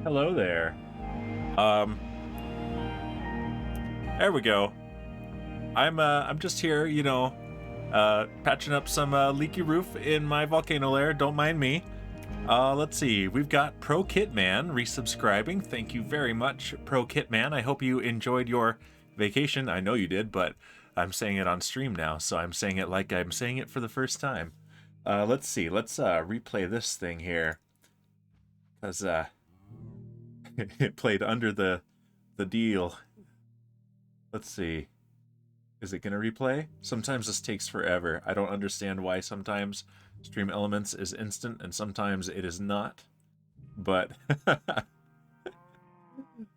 Hello there. Um, there we go. I'm just here, patching up some leaky roof in my volcano lair. Don't mind me. Let's see. We've got Pro Kitman resubscribing. Thank you very much, Pro Kitman. I hope you enjoyed your vacation. I know you did, but I'm saying it on stream now, so I'm saying it like I'm saying it for the first time. Let's see. Let's replay this thing here, because it played under the deal. Let's see. Is it gonna replay? Sometimes this takes forever. I don't understand why sometimes Stream Elements is instant and sometimes it is not. But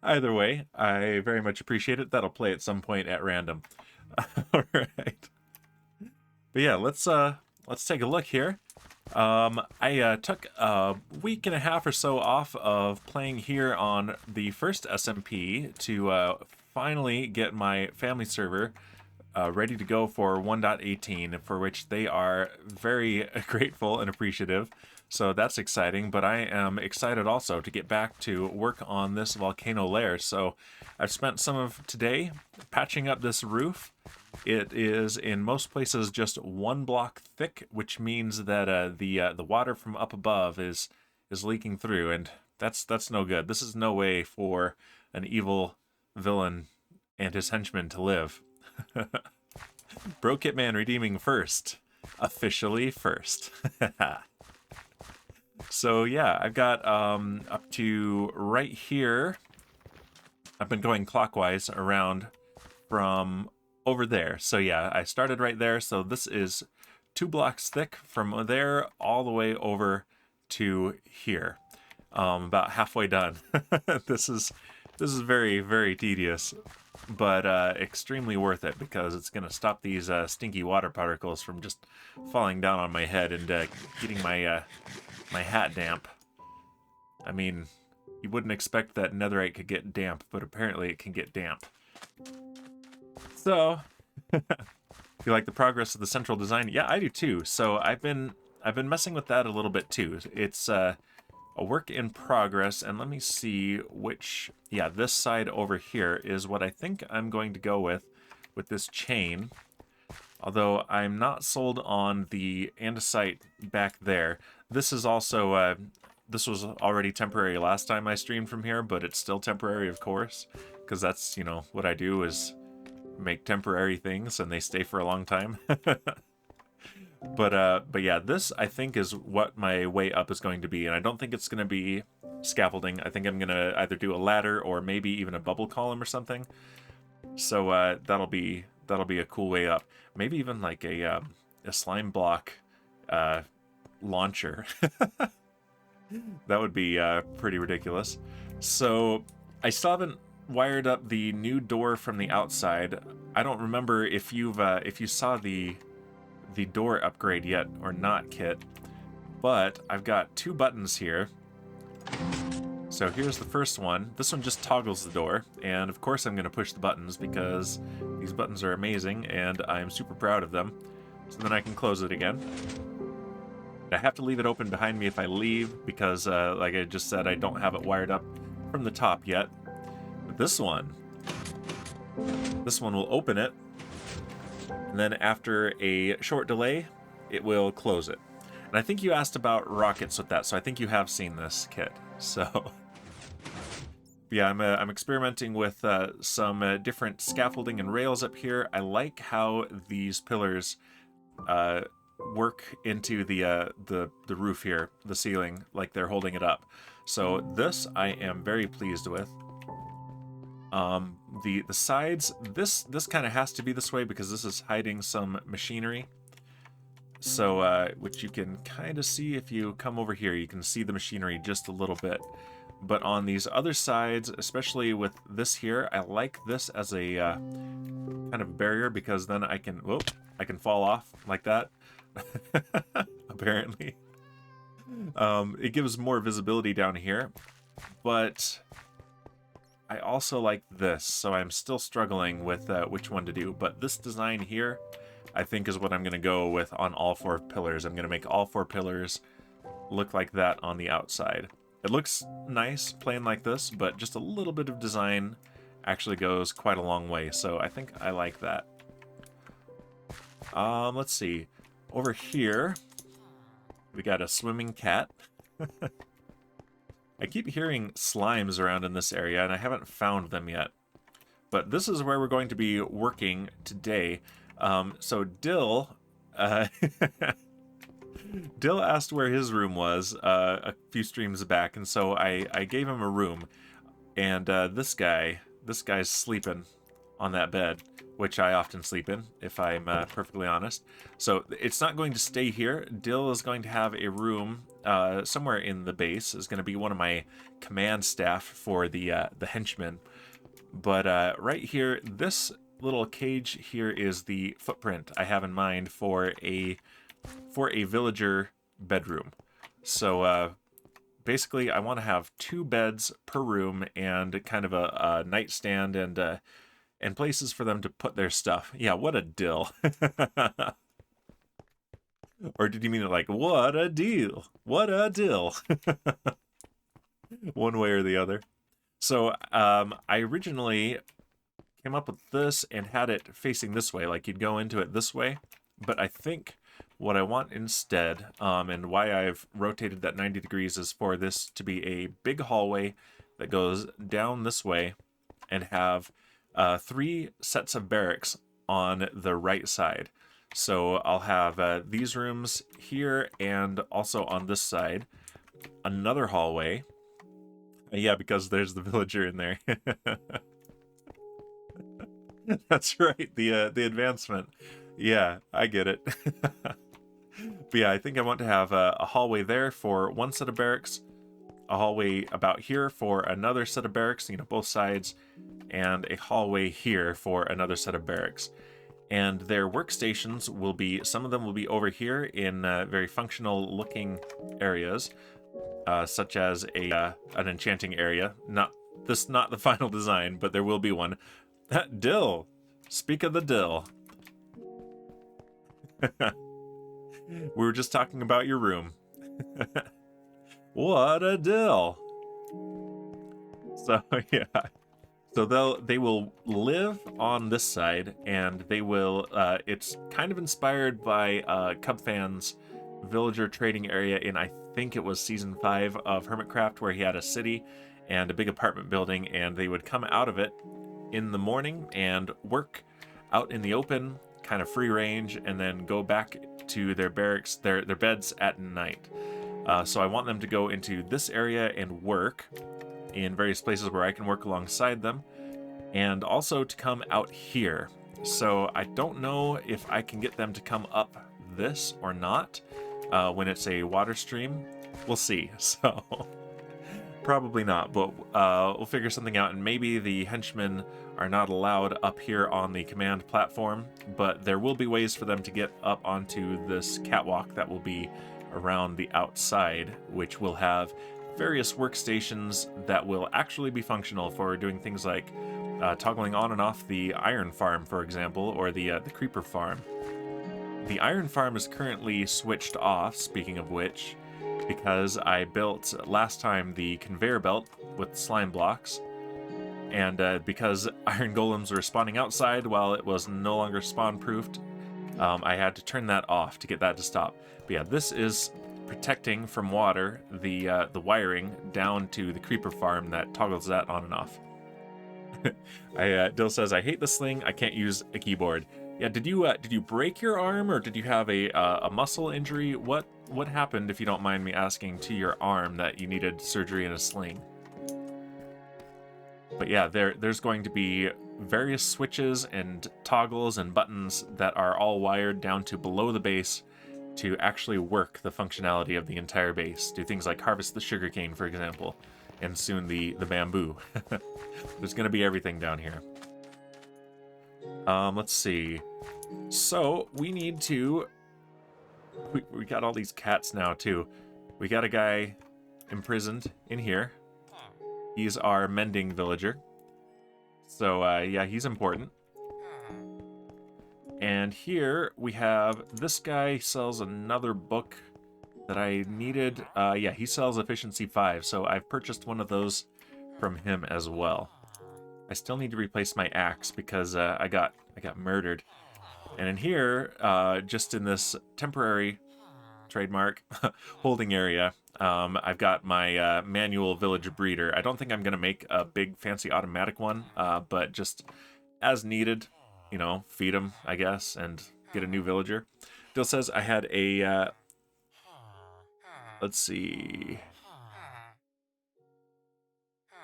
either way, I very much appreciate it. That'll play at some point at random. Alright. But yeah, let's take a look here. I took a week and a half or so off of playing here on the first SMP to finally get my family server ready to go for 1.18, for which they are very grateful and appreciative. So that's exciting, but I am excited also to get back to work on this volcano lair. So I've spent some of today patching up this roof. It is in most places just 1 block thick, which means that the water from up above is leaking through, and that's no good. This is no way for an evil villain and his henchmen to live. Bro Kitman redeeming first. Officially first. So yeah, I've got up to right here. I've been going clockwise around from over there. So yeah, I started right there. So this is 2 blocks thick from there all the way over to here. About halfway done. This is very, very tedious, but extremely worth it because it's going to stop these stinky water particles from just falling down on my head and getting my my hat damp. I mean, you wouldn't expect that netherite could get damp, but apparently it can get damp. So, you like the progress of the central design? Yeah, I do too. So I've been messing with that a little bit too. It's a work in progress, and let me see which. Yeah, this side over here is what I think I'm going to go with this chain. Although I'm not sold on the andesite back there. This is also this was already temporary last time I streamed from here, but it's still temporary, of course, because that's, you know, what I do is make temporary things and they stay for a long time. But yeah, this I think is what my way up is going to be, and I don't think it's going to be scaffolding. I think I'm going to either do a ladder or maybe even a bubble column or something. So that'll be a cool way up. Maybe even like a slime block launcher. That would be pretty ridiculous. So I still haven't wired up the new door from the outside. I don't remember if you saw the door upgrade yet or not, Kit, but I've got 2 buttons here. So here's the first one. This one just toggles the door, and of course I'm going to push the buttons because these buttons are amazing and I'm super proud of them. So then I can close it again. I have to leave it open behind me if I leave because, like I just said, I don't have it wired up from the top yet. But this one will open it, and then after a short delay, it will close it. And I think you asked about rockets with that, so I think you have seen this, Kit. So yeah, I'm experimenting with some different scaffolding and rails up here. I like how these pillars work into the roof here, the ceiling, like they're holding it up. So this I am very pleased with. The sides, this kind of has to be this way because this is hiding some machinery. So which you can kind of see if you come over here. You can see the machinery just a little bit. But on these other sides, especially with this here, I like this as a kind of barrier because then I can fall off like that. Apparently. It gives more visibility down here, but I also like this, so I'm still struggling with which one to do. But this design here, I think, is what I'm going to go with on all 4 pillars. I'm going to make all 4 pillars look like that on the outside. It looks nice playing like this, but just a little bit of design actually goes quite a long way, so I think I like that. Let's see. Over here, we got a swimming cat. I keep hearing slimes around in this area, and I haven't found them yet. But this is where we're going to be working today. So Dill... Dill asked where his room was a few streams back, and so I gave him a room. And this guy's sleeping on that bed, which I often sleep in, if I'm perfectly honest. So it's not going to stay here. Dill is going to have a room somewhere in the base. Is going to be one of my command staff for the henchmen. But right here, this little cage here is the footprint I have in mind for a villager bedroom. So basically, I want to have 2 beds per room and kind of a nightstand and places for them to put their stuff. Yeah, what a dill. Or did you mean it like, what a deal? What a dill? One way or the other. So I originally came up with this and had it facing this way, like you'd go into it this way. But I think what I want instead, and why I've rotated that 90 degrees, is for this to be a big hallway that goes down this way and have 3 sets of barracks on the right side. So I'll have these rooms here and also on this side. Another hallway. Yeah, because there's the villager in there. That's right, the advancement. Yeah, I get it. But yeah, I think I want to have a hallway there for 1 set of barracks, a hallway about here for another set of barracks, both sides, and a hallway here for another set of barracks. And their workstations will be, some of them will be over here in very functional looking areas, such as an enchanting area. Not the final design, but there will be one. Dill! Speak of the dill. We were just talking about your room. What a dill! So, yeah. So they will live on this side, and they will, it's kind of inspired by Cubfan's villager trading area in, I think it was season 5 of Hermitcraft, where he had a city and a big apartment building, and they would come out of it in the morning and work out in the open, kind of free range, and then go back to their barracks, their beds at night. So I want them to go into this area and work in various places where I can work alongside them, and also to come out here. So I don't know if I can get them to come up this or not when it's a water stream. We'll see. So probably not, but we'll figure something out, and maybe the henchmen are not allowed up here on the command platform, but there will be ways for them to get up onto this catwalk that will be around the outside, which will have various workstations that will actually be functional for doing things like toggling on and off the iron farm, for example, or the creeper farm. The iron farm is currently switched off, speaking of which, because I built last time the conveyor belt with slime blocks, and because iron golems were spawning outside while it was no longer spawn proofed, I had to turn that off to get that to stop. But yeah, this is protecting from water the wiring down to the creeper farm that toggles that on and off. Dill says, I hate the sling, I can't use a keyboard. Yeah, did you break your arm, or did you have a muscle injury? What happened, if you don't mind me asking, to your arm that you needed surgery in a sling? But yeah, there's going to be various switches and toggles and buttons that are all wired down to below the base to actually work the functionality of the entire base. Do things like harvest the sugarcane, for example, and soon the bamboo. There's going to be everything down here. Let's see. So we need to... We got all these cats now, too. We got a guy imprisoned in here. He's our mending villager. So, yeah, he's important. And here we have this guy sells another book. that I needed. Yeah, he sells efficiency 5, so I've purchased one of those from him as well. I still need to replace my axe because I got murdered. And in here, just in this temporary trademark holding area, I've got my manual village breeder. I don't think I'm going to make a big fancy automatic one, but just as needed, you know, feed them, I guess, and get a new villager. Dill says I had a, let's see,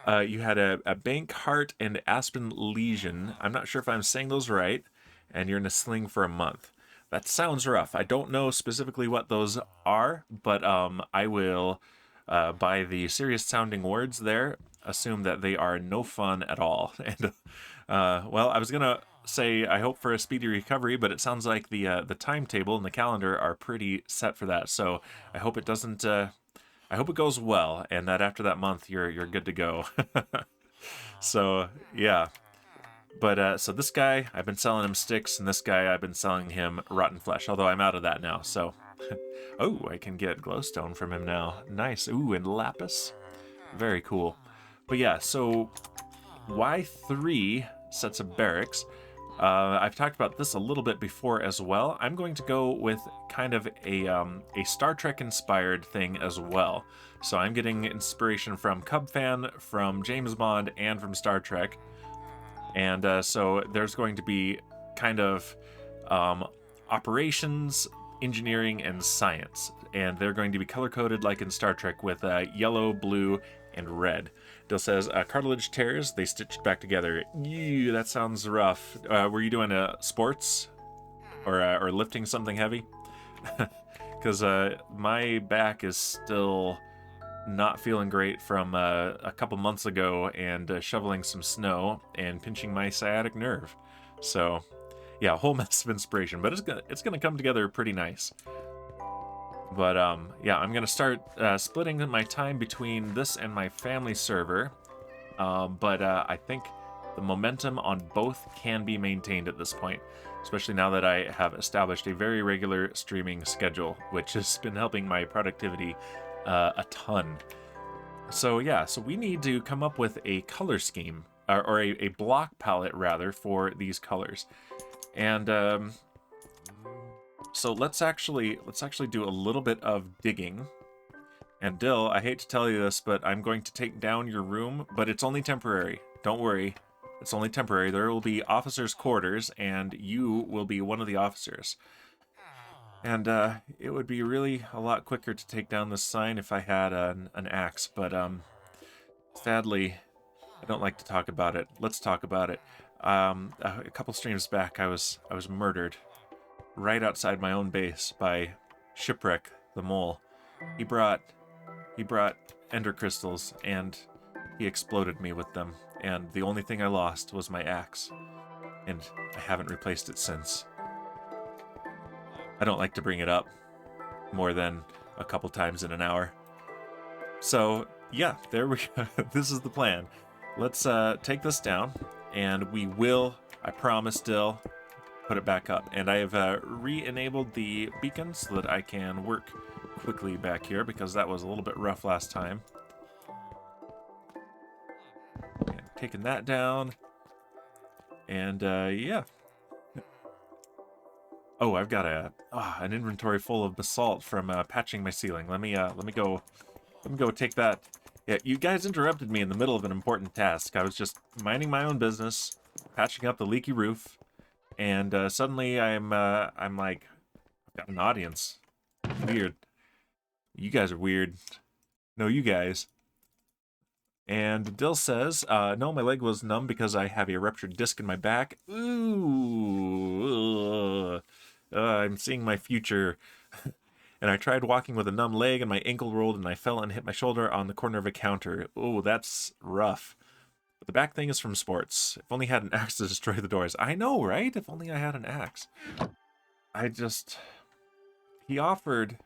you had a Bank Heart and Aspen Legion. I'm not sure if I'm saying those right, and you're in a sling for a month. That sounds rough. I don't know specifically what those are, but I will, by the serious sounding words there, assume that they are no fun at all. And well, I was gonna say I hope for a speedy recovery, but it sounds like the timetable and the calendar are pretty set for that. So I hope it doesn't. I hope it goes well, and that after that month you're good to go. So yeah, but so this guy I've been selling him sticks, and this guy I've been selling him rotten flesh. Although I'm out of that now. So oh, I can get glowstone from him now. Nice. Ooh, and lapis. Very cool. But yeah, so why 3 sets of barracks? I've talked about this a little bit before as well. I'm going to go with kind of a Star Trek inspired thing as well. So I'm getting inspiration from Cubfan, from James Bond, and from Star Trek. And so there's going to be kind of operations, engineering, and science. And they're going to be color coded like in Star Trek with yellow, blue, and red. Dill says, cartilage tears, they stitched back together. Ew, that sounds rough. Were you doing sports? Or lifting something heavy? Because my back is still not feeling great from a couple months ago and shoveling some snow and pinching my sciatic nerve. So, yeah, a whole mess of inspiration, but it's gonna come together pretty nice. But yeah, I'm gonna start splitting my time between this and my family server. But I think the momentum on both can be maintained at this point, especially now that I have established a very regular streaming schedule, which has been helping my productivity a ton. So yeah, so we need to come up with a color scheme, or a block palette rather, for these colors. And so let's actually do a little bit of digging. And Dill, I hate to tell you this, but I'm going to take down your room, but it's only temporary. Don't worry. It's only temporary. There will be officers' quarters, and you will be one of the officers. And it would be really a lot quicker to take down this sign if I had an axe, but sadly, I don't like to talk about it. Let's talk about it. A couple streams back, I was murdered right outside my own base by Shipwreck the Mole. He brought ender crystals, and he exploded me with them, and the only thing I lost was my axe, and I haven't replaced it since. I don't like to bring it up more than a couple times in an hour. So yeah, there we go. This is the plan. Let's take this down, and we will, I promise, Dill, put it back up. And I have re-enabled the beacon so that I can work quickly back here, because that was a little bit rough last time. And taking that down, and yeah. Oh, I've got an inventory full of basalt from patching my ceiling. Let me go take that. Yeah, you guys interrupted me in the middle of an important task. I was just minding my own business, patching up the leaky roof, and suddenly I'm like, I've got an audience. Weird. You guys are weird. No, you guys. And Dill says, no, my leg was numb because I have a ruptured disc in my back. Ooh. I'm seeing my future. And I tried walking with a numb leg, and my ankle rolled, and I fell and hit my shoulder on the corner of a counter. Oh, that's rough. But the back thing is from sports. If only I had an axe to destroy the doors. I know, right? If only I had an axe. He offered...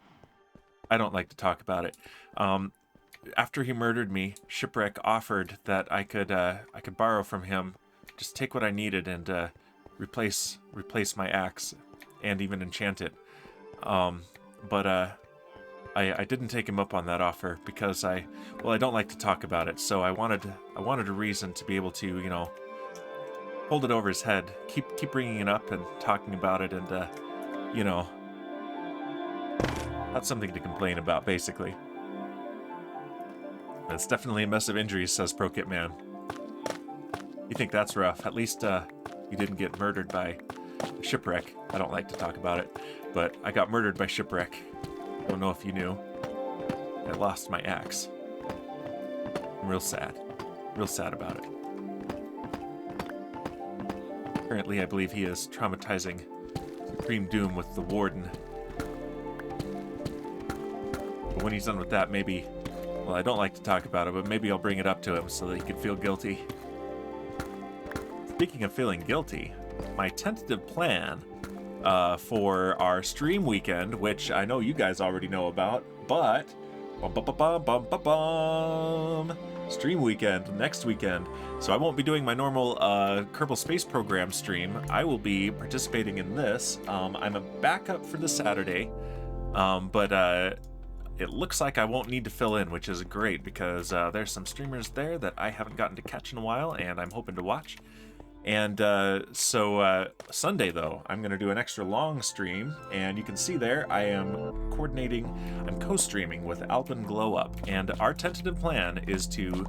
I don't like to talk about it. After he murdered me, Shipwreck offered that I could borrow from him, just take what I needed and replace my axe, and even enchant it. But I didn't take him up on that offer because I don't like to talk about it. So I wanted a reason to be able to, you know, hold it over his head, keep bringing it up and talking about it, and you know, not something to complain about, basically. It's definitely a mess of injuries, says Pro Kit Man. You think that's rough? At least you didn't get murdered by shipwreck. I don't like to talk about it, but I got murdered by shipwreck. Don't know if you knew. I lost my axe. I'm real sad about it. Currently, I believe he is traumatizing Supreme Doom with the Warden. But when he's done with that, maybe... Well, I don't like to talk about it, but maybe I'll bring it up to him so that he can feel guilty. Speaking of feeling guilty, my tentative plan for our stream weekend, which I know you guys already know about, but... Stream weekend, next weekend. So I won't be doing my normal Kerbal Space Program stream. I will be participating in this. I'm a backup for the Saturday, but it looks like I won't need to fill in, which is great because there's some streamers there that I haven't gotten to catch in a while, and I'm hoping to watch. And so Sunday, though, I'm going to do an extra long stream, and you can see there I am I'm co-streaming with Alpin Glow Up, and our tentative plan is to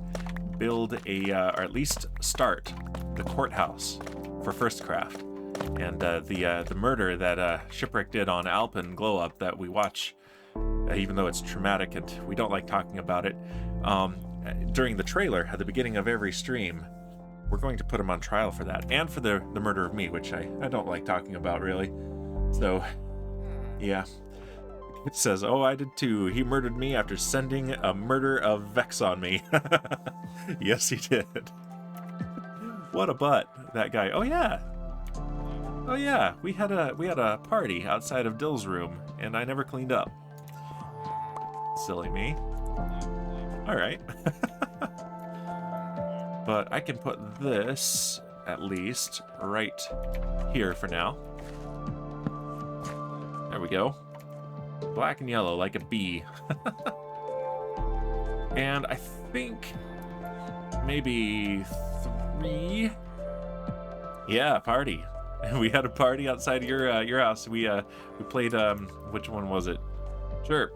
build or at least start the courthouse for FirstCraft. And the murder that Shipwreck did on Alpin Glow Up that we watch, even though it's traumatic and we don't like talking about it, during the trailer at the beginning of every stream, we're going to put him on trial for that, and for the murder of me, which I don't like talking about, really. So, yeah. It says, oh, I did too. He murdered me after sending a murder of Vex on me. Yes, he did. What a butt, that guy. Oh, yeah. Oh, yeah. We had a party outside of Dill's room, and I never cleaned up. Silly me. All right. But I can put this, at least, right here for now. There we go. Black and yellow, like a bee. And I think maybe 3. Yeah, party. We had a party outside your house. We played, which one was it? Sure.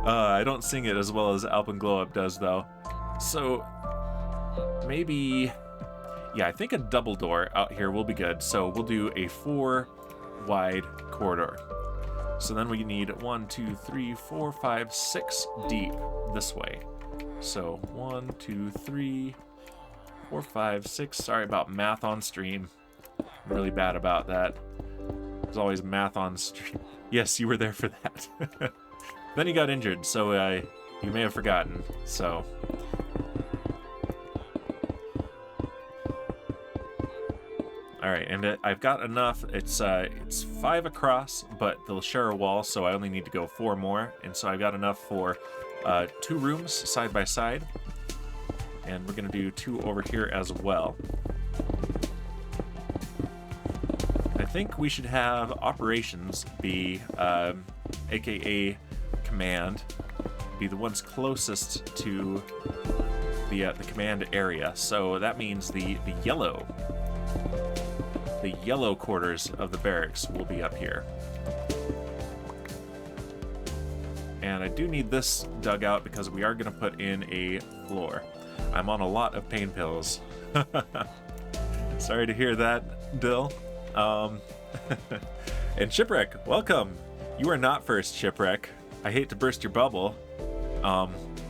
I don't sing it as well as Alpin Glow Up does, though. So, maybe... Yeah, I think a double door out here will be good. So we'll do a 4 wide corridor. So then we need 1, 2, 3, 4, 5, 6 deep this way. So 1, 2, 3, 4, 5, 6. Sorry about math on stream. I'm really bad about that. There's always math on stream. Yes, you were there for that. Then he got injured, so you may have forgotten. So, all right, and I've got enough. It's 5 across, but they'll share a wall, so I only need to go 4 more, and so I've got enough for 2 rooms side by side, and we're gonna do 2 over here as well. I think we should have operations be, aka command, be the ones closest to the command area. So that means the yellow quarters of the barracks will be up here. And I do need this dug out because we are going to put in a floor. I'm on a lot of pain pills. Sorry to hear that, Dill. And Shipwreck, welcome. You are not first, Shipwreck. I hate to burst your bubble,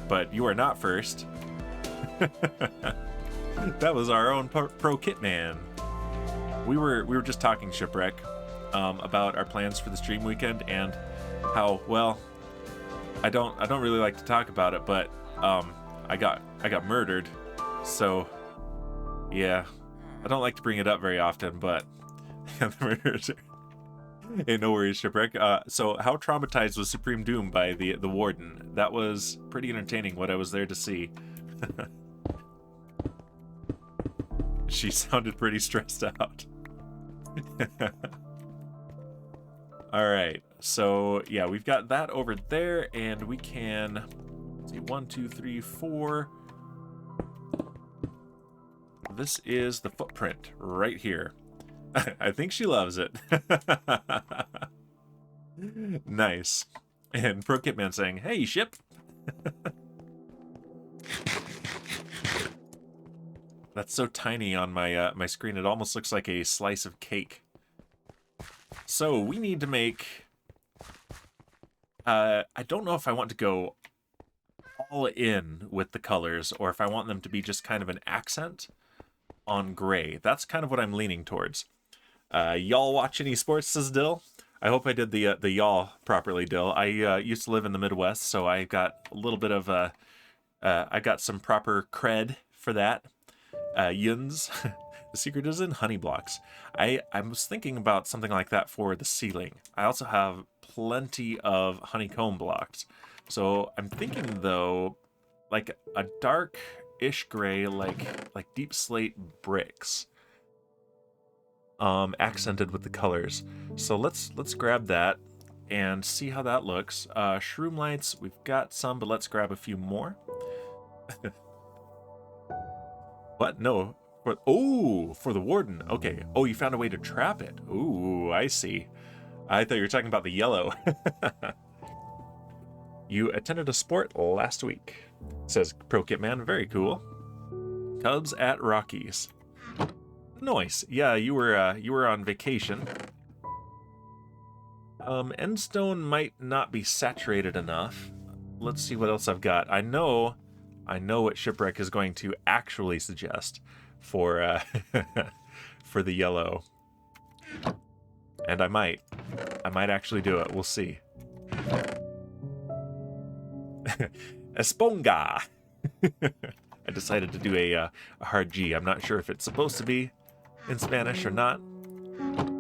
but you are not first. That was our own Pro Kit Man. We were just talking, Shipwreck, about our plans for the stream weekend and how, well, I don't really like to talk about it, but I got murdered. So yeah, I don't like to bring it up very often, but the murders are... Hey, no worries, Shipwreck. So how traumatized was Supreme Doom by the Warden? That was pretty entertaining, what I was there to see. She sounded pretty stressed out. All right, so yeah, we've got that over there, and we can, let's see, 1, 2, 3, 4. This is the footprint right here. I think she loves it. Nice. And Pro Kitman saying, "Hey, ship." That's so tiny on my my screen. It almost looks like a slice of cake. So we need to make. I don't know if I want to go all in with the colors or if I want them to be just kind of an accent on gray. That's kind of what I'm leaning towards. Y'all watch any sports, says Dill? I hope I did the y'all properly, Dill. I used to live in the Midwest, so I got a little bit of I got some proper cred for that. Yuns. The secret is in honey blocks. I was thinking about something like that for the ceiling. I also have plenty of honeycomb blocks. So I'm thinking though, like a dark-ish gray, like deep slate bricks. Accented with the colors. So let's grab that and see how that looks. Shroom lights, we've got some, but let's grab a few more. What? No. But for the warden. Okay. Oh, you found a way to trap it. Ooh, I see. I thought you were talking about the yellow. You attended a sport last week, says Pro Kitman. Very cool. Cubs at Rockies. Nice. Yeah, you were on vacation. Endstone might not be saturated enough. Let's see what else I've got. I know what Shipwreck is going to actually suggest for for the yellow. And I might actually do it. We'll see. Esponga. I decided to do a hard G. I'm not sure if it's supposed to be in Spanish or not,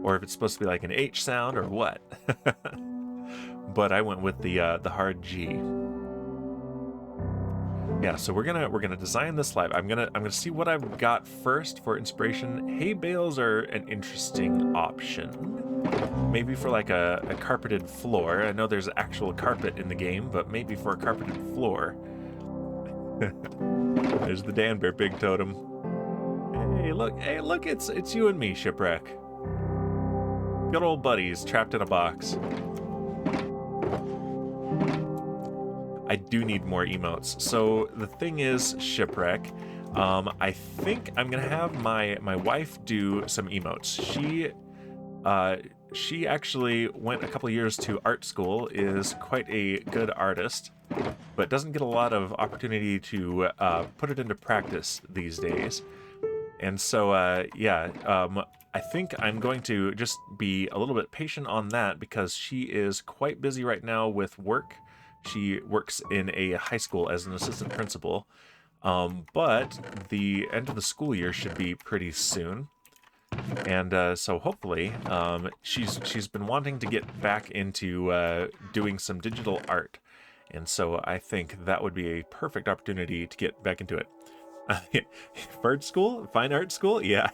or if it's supposed to be like an H sound or what. But I went with the hard G. Yeah, so we're gonna design this live. I'm gonna see what I've got first for inspiration. Hay bales are an interesting option. Maybe for like a carpeted floor. I know there's actual carpet in the game, but maybe for a carpeted floor. There's the Dan Bear Big Totem. Hey, look, it's you and me, Shipwreck. Good old buddies trapped in a box. I do need more emotes. So the thing is, Shipwreck, I think I'm gonna have my wife do some emotes. She actually went a couple years to art school, is quite a good artist, but doesn't get a lot of opportunity to put it into practice these days. And so, I think I'm going to just be a little bit patient on that because she is quite busy right now with work. She works in a high school as an assistant principal, but the end of the school year should be pretty soon. And so hopefully, she's been wanting to get back into doing some digital art. And so I think that would be a perfect opportunity to get back into it. Bird school? Fine art school? Yeah.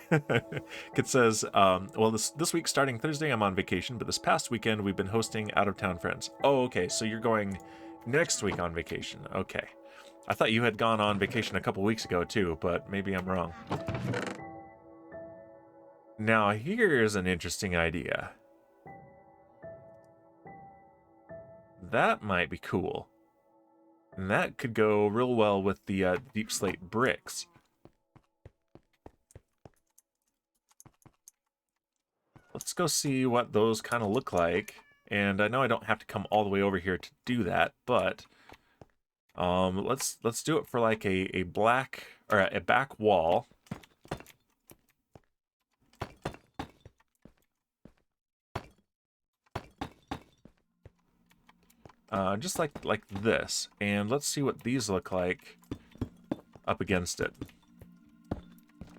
It says, well, this week starting Thursday, I'm on vacation, but this past weekend we've been hosting out-of-town friends. Oh, okay, so you're going next week on vacation. Okay. I thought you had gone on vacation a couple weeks ago too, but maybe I'm wrong. Now, here's an interesting idea. That might be cool. And that could go real well with the deep slate bricks. Let's go see what those kind of look like. And I know I don't have to come all the way over here to do that, but let's do it for like a black or a back wall. Just like this, and let's see what these look like up against it.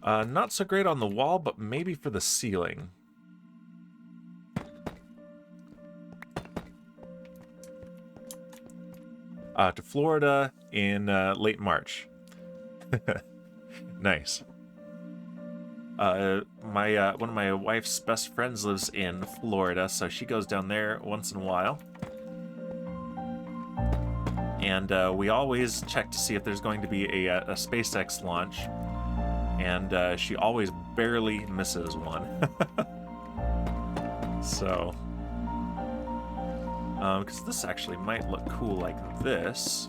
Not so great on the wall, but maybe for the ceiling. To Florida in late March. Nice. One of my wife's best friends lives in Florida, so she goes down there once in a while. And we always check to see if there's going to be a SpaceX launch. And she always barely misses one. So, because this actually might look cool like this.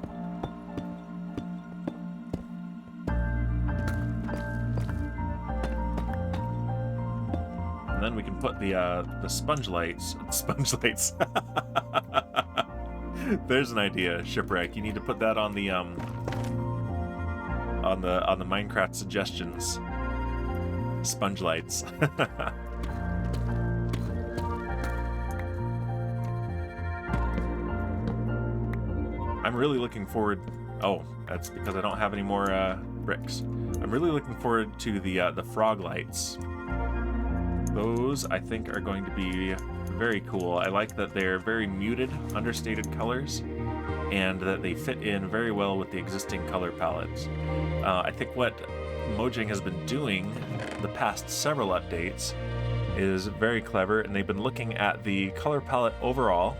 And then we can put the sponge lights. There's an idea, Shipwreck. You need to put that on the Minecraft suggestions. Sponge lights. I'm really looking forward. Oh, that's because I don't have any more bricks. I'm really looking forward to the frog lights. Those, I think, are going to be very cool. I like that they're very muted, understated colors, and that they fit in very well with the existing color palettes. I think what Mojang has been doing the past several updates is very clever, and they've been looking at the color palette overall.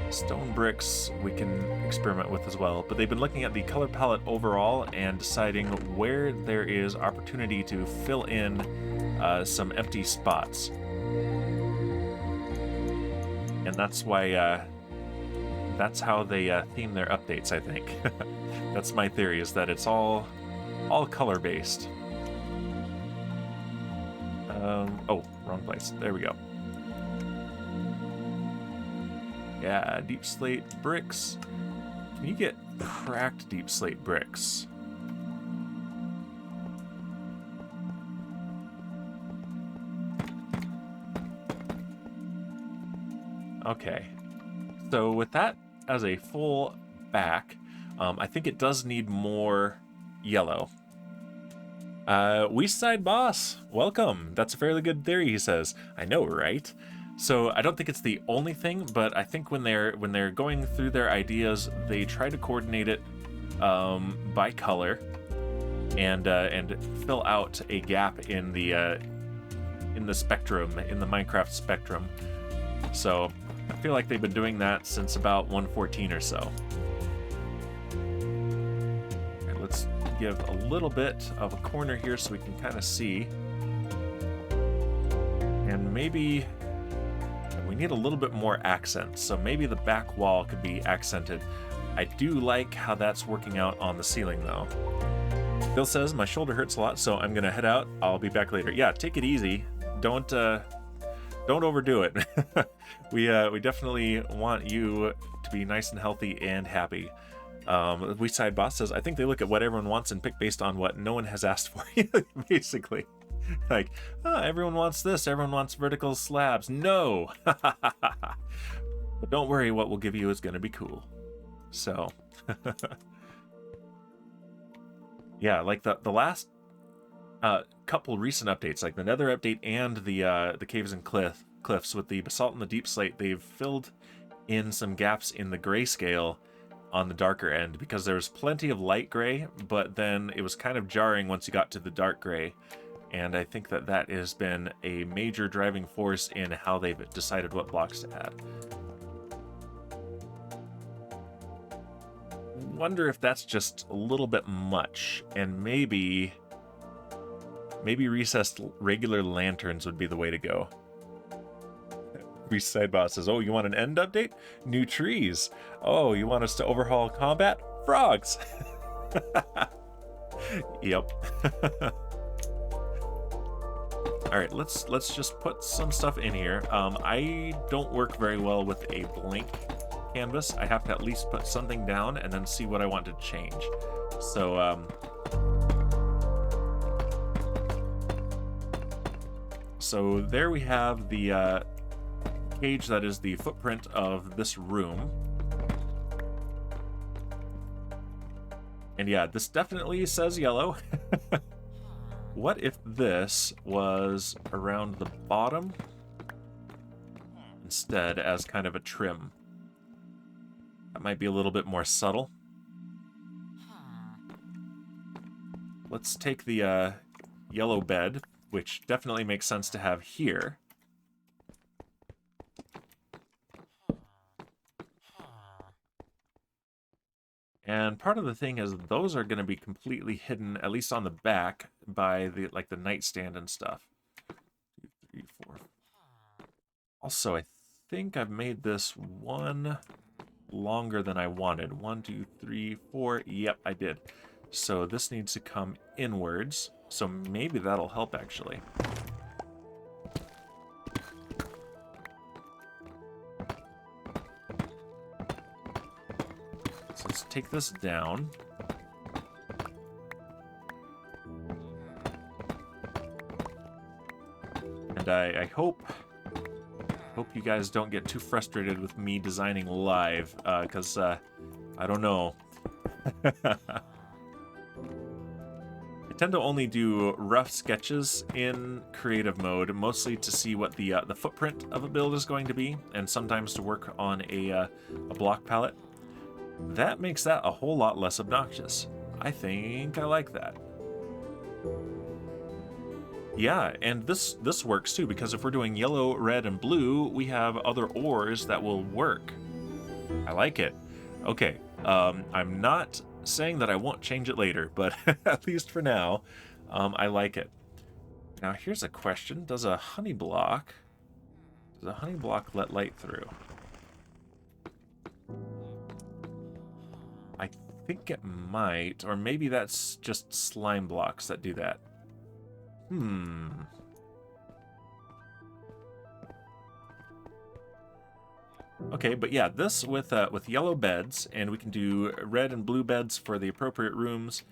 Stone bricks we can experiment with as well, but they've been looking at the color palette overall and deciding where there is opportunity to fill in some empty spots. And that's why, that's how they theme their updates, I think. That's my theory, is that it's all color-based. Oh, wrong place. There we go. Yeah, deep slate bricks. Can you get cracked deep slate bricks? Okay, so with that as a full back, I think it does need more yellow. West Side Boss, welcome. That's a fairly good theory, he says. I know, right? So I don't think it's the only thing, but I think when they're going through their ideas, they try to coordinate it by color and fill out a gap in the spectrum, in the Minecraft spectrum. So I feel like they've been doing that since about 1.14 or so. Okay, let's give a little bit of a corner here so we can kind of see. And maybe we need a little bit more accent, so maybe the back wall could be accented. I do like how that's working out on the ceiling, though. Bill says, my shoulder hurts a lot, so I'm going to head out. I'll be back later. Yeah, take it easy. Don't overdo it. We definitely want you to be nice and healthy and happy. West Side Boss says, I think they look at what everyone wants and pick based on what no one has asked for. Basically. Like, oh, everyone wants this, everyone wants vertical slabs. No! But don't worry, what we'll give you is going to be cool. So, yeah, like the last couple recent updates, like the Nether update and the Caves and Cliffs with the Basalt and the Deep Slate, they've filled in some gaps in the grayscale on the darker end, because there was plenty of light gray, but then it was kind of jarring once you got to the dark gray. And I think that has been a major driving force in how they've decided what blocks to add. Wonder if that's just a little bit much, and maybe recessed regular lanterns would be the way to go. West Side Boss says, oh, you want an end update? New trees. Oh, you want us to overhaul combat? Frogs. Yep. All right, let's just put some stuff in here. I don't work very well with a blank canvas. I have to at least put something down and then see what I want to change. So, so there we have the cage that is the footprint of this room. And yeah, this definitely says yellow. What if this was around the bottom instead as kind of a trim? That might be a little bit more subtle. Let's take the yellow bed, which definitely makes sense to have here. And part of the thing is those are going to be completely hidden, at least on the back, by the the nightstand and stuff. 2, 3, 4. Also, I think I've made this one longer than I wanted. 1, 2, 3, 4. Yep, I did. So this needs to come inwards. So maybe that'll help, actually. So let's take this down. And I hope you guys don't get too frustrated with me designing live, because I don't know. I tend to only do rough sketches in creative mode, mostly to see what the footprint of a build is going to be, and sometimes to work on a block palette. That makes that a whole lot less obnoxious. I think I like that. Yeah, and this works too, because if we're doing yellow, red, and blue, we have other ores that will work. I like it. Okay, I'm not saying that I won't change it later, but at least for now, I like it. Now here's a question. Does a honey block let light through? I think it might, or maybe that's just slime blocks that do that. Okay, but yeah, this with yellow beds, and we can do red and blue beds for the appropriate rooms,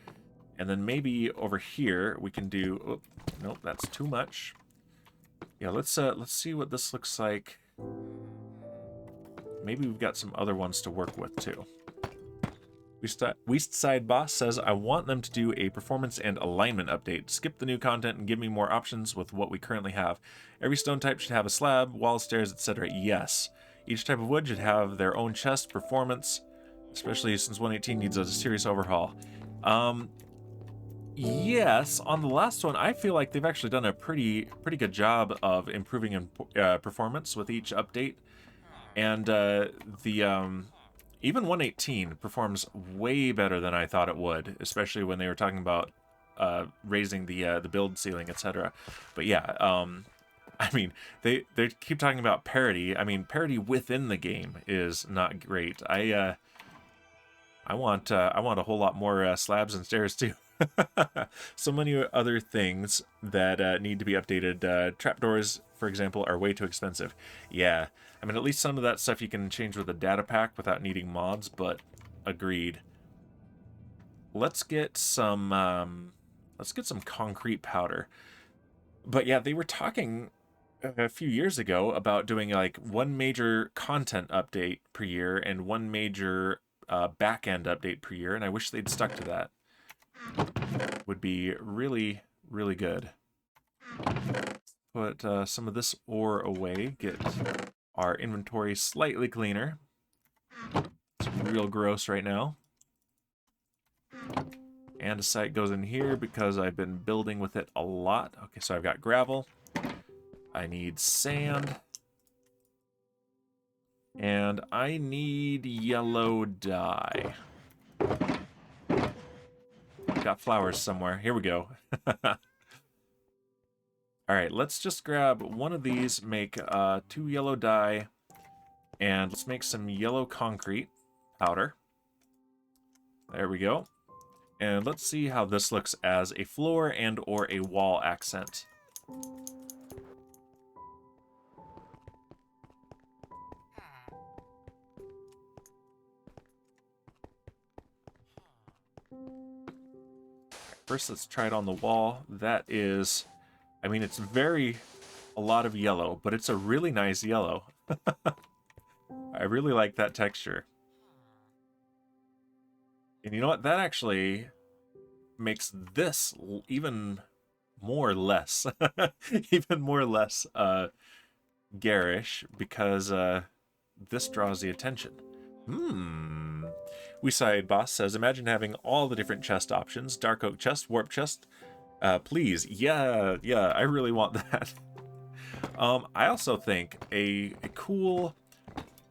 and then maybe over here we can do. Oh, nope, that's too much. Yeah, let's see what this looks like. Maybe we've got some other ones to work with too. Westside Boss says, I want them to do a performance and alignment update. Skip the new content and give me more options with what we currently have. Every stone type should have a slab, walls, stairs, etc. Yes. Each type of wood should have their own chest performance, especially since 118 needs a serious overhaul. Yes, on the last one, I feel like they've actually done a pretty good job of improving in, performance with each update. And even 118 performs way better than I thought it would, especially when they were talking about raising the build ceiling, etc. But yeah, I mean, they keep talking about parity. I mean, parity within the game is not great. I want a whole lot more slabs and stairs too. So many other things that need to be updated. Trapdoors, for example, are way too expensive. Yeah, I mean, at least some of that stuff you can change with a data pack without needing mods, but agreed. Let's get some concrete powder. But yeah, they were talking a few years ago about doing like one major content update per year and one major back-end update per year, and I wish they'd stuck to that. Would be really, really good. Put some of this ore away, get our inventory slightly cleaner. It's real gross right now. Andesite goes in here because I've been building with it a lot. Okay, so I've got gravel. I need sand. And I need yellow dye. Got flowers somewhere. Here we go. Alright, let's just grab one of these, make 2 yellow dye, and let's make some yellow concrete powder. There we go. And let's see how this looks as a floor and or a wall accent. First, let's try it on the wall. That is, I mean, it's a lot of yellow, but it's a really nice yellow. I really like that texture. And you know what? That actually makes this even more less, even more less garish, because this draws the attention. Westside Boss says, imagine having all the different chest options: dark oak chest, warp chest, Please. Yeah, I really want that. I also think a cool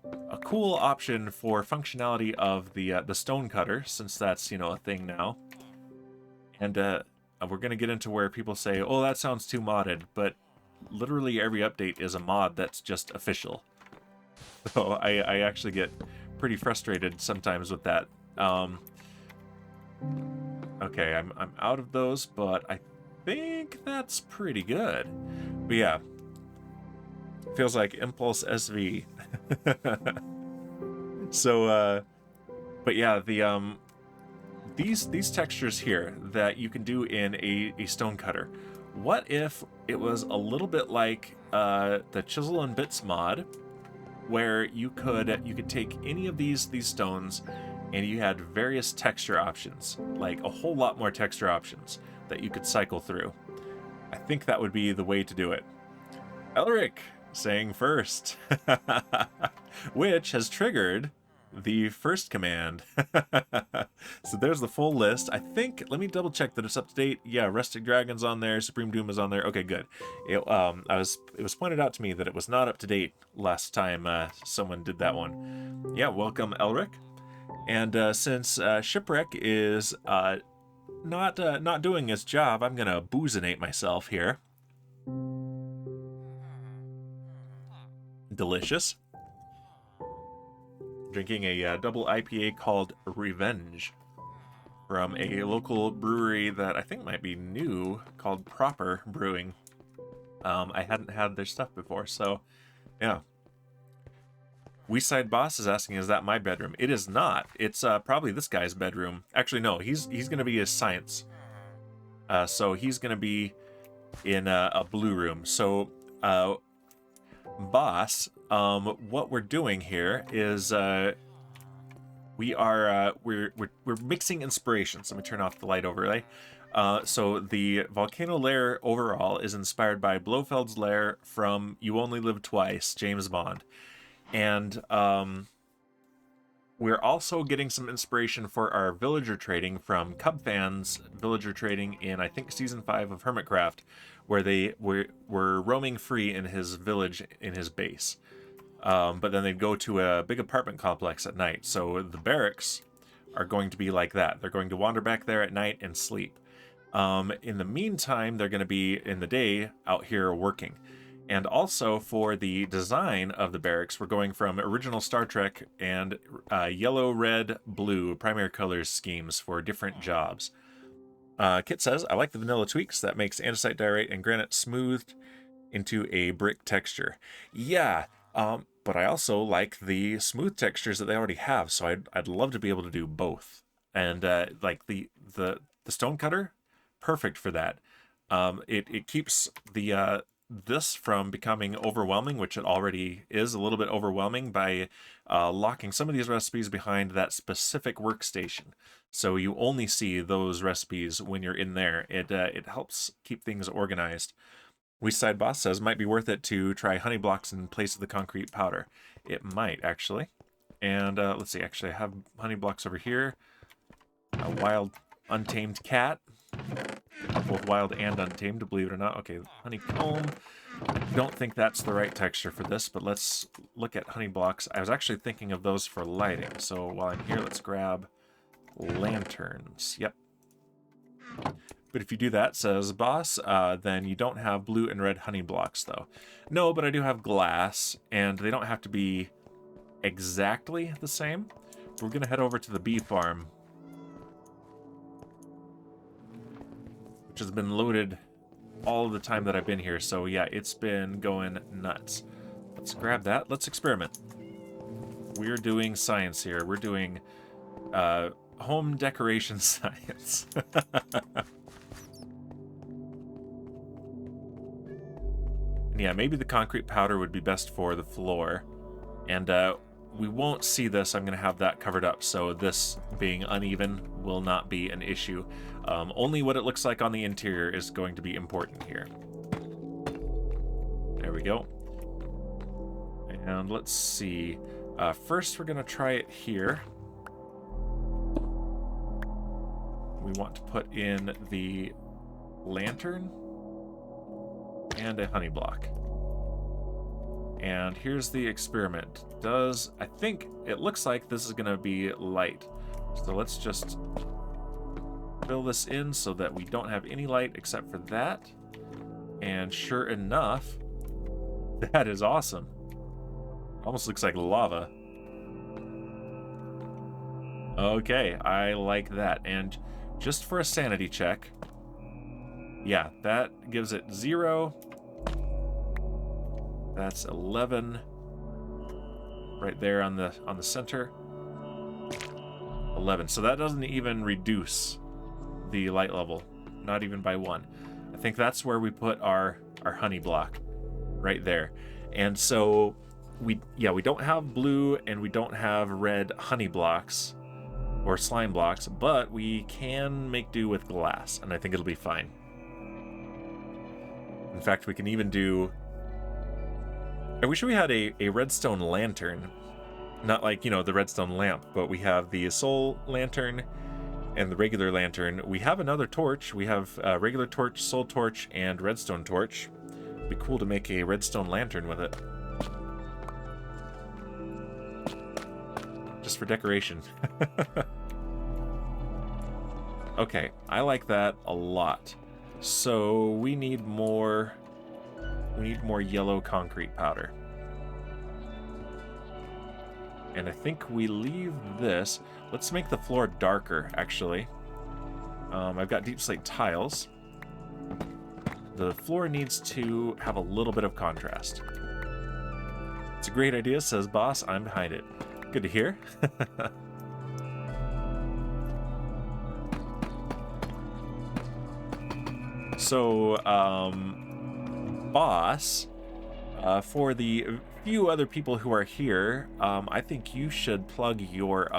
option for functionality of the stone cutter, since that's, a thing now. And we're gonna get into where people say, "Oh, that sounds too modded," but literally every update is a mod that's just official. So I actually get pretty frustrated sometimes with that. Okay, I'm out of those, but I think that's pretty good. But yeah, feels like Impulse SV. So, but yeah, these textures here that you can do in a stone cutter. What if it was a little bit like the Chisel and Bits mod, where you could take any of these stones and you had various texture options, like a whole lot more texture options that you could cycle through. I think that would be the way to do it. Elric saying first, which has triggered the first command. So there's the full list. I think, let me double check that it's up to date. Yeah, Rustic Dragon's on there, Supreme Doom is on there. Okay, good. It was pointed out to me that it was not up to date last time someone did that one. Yeah, welcome Elric. And since Shipwreck is not doing its job, I'm gonna boozinate myself here. Delicious. Drinking a double IPA called Revenge from a local brewery that I think might be new, called Proper Brewing. I hadn't had their stuff before, so yeah. Weeside Boss is asking, is that my bedroom? It is not. It's probably this guy's bedroom. Actually, no, he's going to be his science. So he's going to be in a blue room. So, Boss, what we're doing here is we're mixing inspirations. Let me turn off the light overlay. So the Volcano lair overall is inspired by Blofeld's lair from You Only Live Twice, James Bond. And we're also getting some inspiration for our villager trading from Cubfan's villager trading in, I think, Season 5 of Hermitcraft, where they were roaming free in his village, in his base. But then they'd go to a big apartment complex at night. So the barracks are going to be like that. They're going to wander back there at night and sleep. In the meantime, they're going to be, in the day, out here working. And also for the design of the barracks, we're going from original Star Trek and yellow, red, blue primary colors schemes for different jobs. Kit says, I like the vanilla tweaks that makes andesite, diorite, and granite smoothed into a brick texture. Yeah, but I also like the smooth textures that they already have, so I'd love to be able to do both. And like the stone cutter, perfect for that. It keeps the this from becoming overwhelming, which it already is a little bit overwhelming, by locking some of these recipes behind that specific workstation. So you only see those recipes when you're in there. It helps keep things organized. Weeside Boss says, might be worth it to try honey blocks in place of the concrete powder. It might, actually. And let's see, actually I have honey blocks over here. A wild untamed cat. Both wild and untamed, believe it or not. Okay, honeycomb. I don't think that's the right texture for this, but let's look at honey blocks. I was actually thinking of those for lighting, so while I'm here, let's grab lanterns. Yep. But if you do that, says Boss, then you don't have blue and red honey blocks, though. No, but I do have glass, and they don't have to be exactly the same. We're going to head over to the bee farm, which has been loaded all of the time that I've been here. So yeah, it's been going nuts. Let's grab that. Let's experiment. We're doing science here. We're doing home decoration science. And yeah, maybe the concrete powder would be best for the floor. And we won't see this. I'm going to have that covered up, so this being uneven will not be an issue. Only what it looks like on the interior is going to be important here. There we go. And let's see. First, we're going to try it here. We want to put in the lantern and a honey block. And here's the experiment. I think it looks like this is going to be light. So let's just fill this in so that we don't have any light except for that. And sure enough, that is awesome. Almost looks like lava. Okay, I like that. And just for a sanity check, yeah, that gives it 0. That's 11 right there on the center. 11. So that doesn't even reduce the light level, not even by 1. I think that's where we put our honey block, right there. And so we don't have blue and we don't have red honey blocks or slime blocks, but we can make do with glass, and I think it'll be fine. In fact, we can even do... I wish we had a redstone lantern. Not like, you know, the redstone lamp, but we have the soul lantern and the regular lantern. We have another torch. We have a regular torch, soul torch, and redstone torch. It'd be cool to make a redstone lantern with it. Just for decoration. Okay, I like that a lot. So we need more yellow concrete powder. And I think we leave this. Let's make the floor darker, actually. I've got deep slate tiles. The floor needs to have a little bit of contrast. It's a great idea, says Boss. I'm behind it. Good to hear. So, Boss, for the few other people who are here, I think you should plug your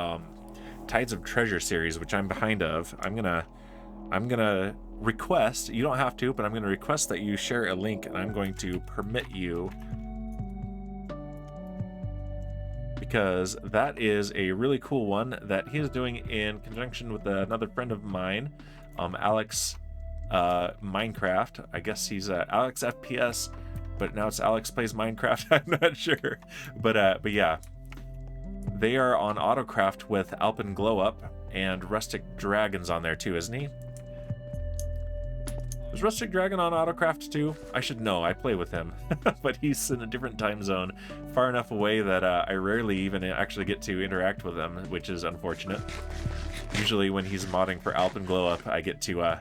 Tides of Treasure series, which I'm behind of. I'm gonna request, you don't have to, but I'm gonna request that you share a link, and I'm going to permit you, because that is a really cool one that he is doing in conjunction with another friend of mine, Alex Minecraft. I guess he's Alex FPS, but now it's Alex Plays Minecraft. I'm not sure, but yeah, they are on Autocraft with Alpine Glow Up, and Rustic Dragon's on there too, isn't he? Is Rustic Dragon on Autocraft too? I should know, I play with him. But he's in a different time zone, far enough away that I rarely even actually get to interact with him, which is unfortunate. Usually when he's modding for Alpine Glow Up, I get to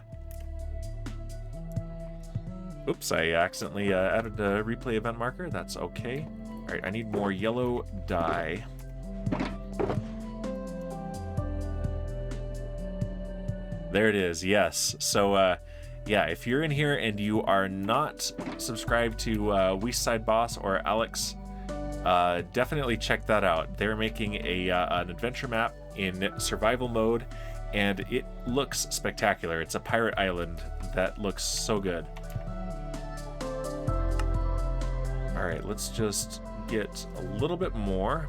oops, I accidentally added a replay event marker. That's okay. All right, I need more yellow dye. There it is, yes. So, yeah, if you're in here and you are not subscribed to Weestside Boss or Alex, definitely check that out. They're making an adventure map in survival mode, and it looks spectacular. It's a pirate island that looks so good. All right, let's just get a little bit more.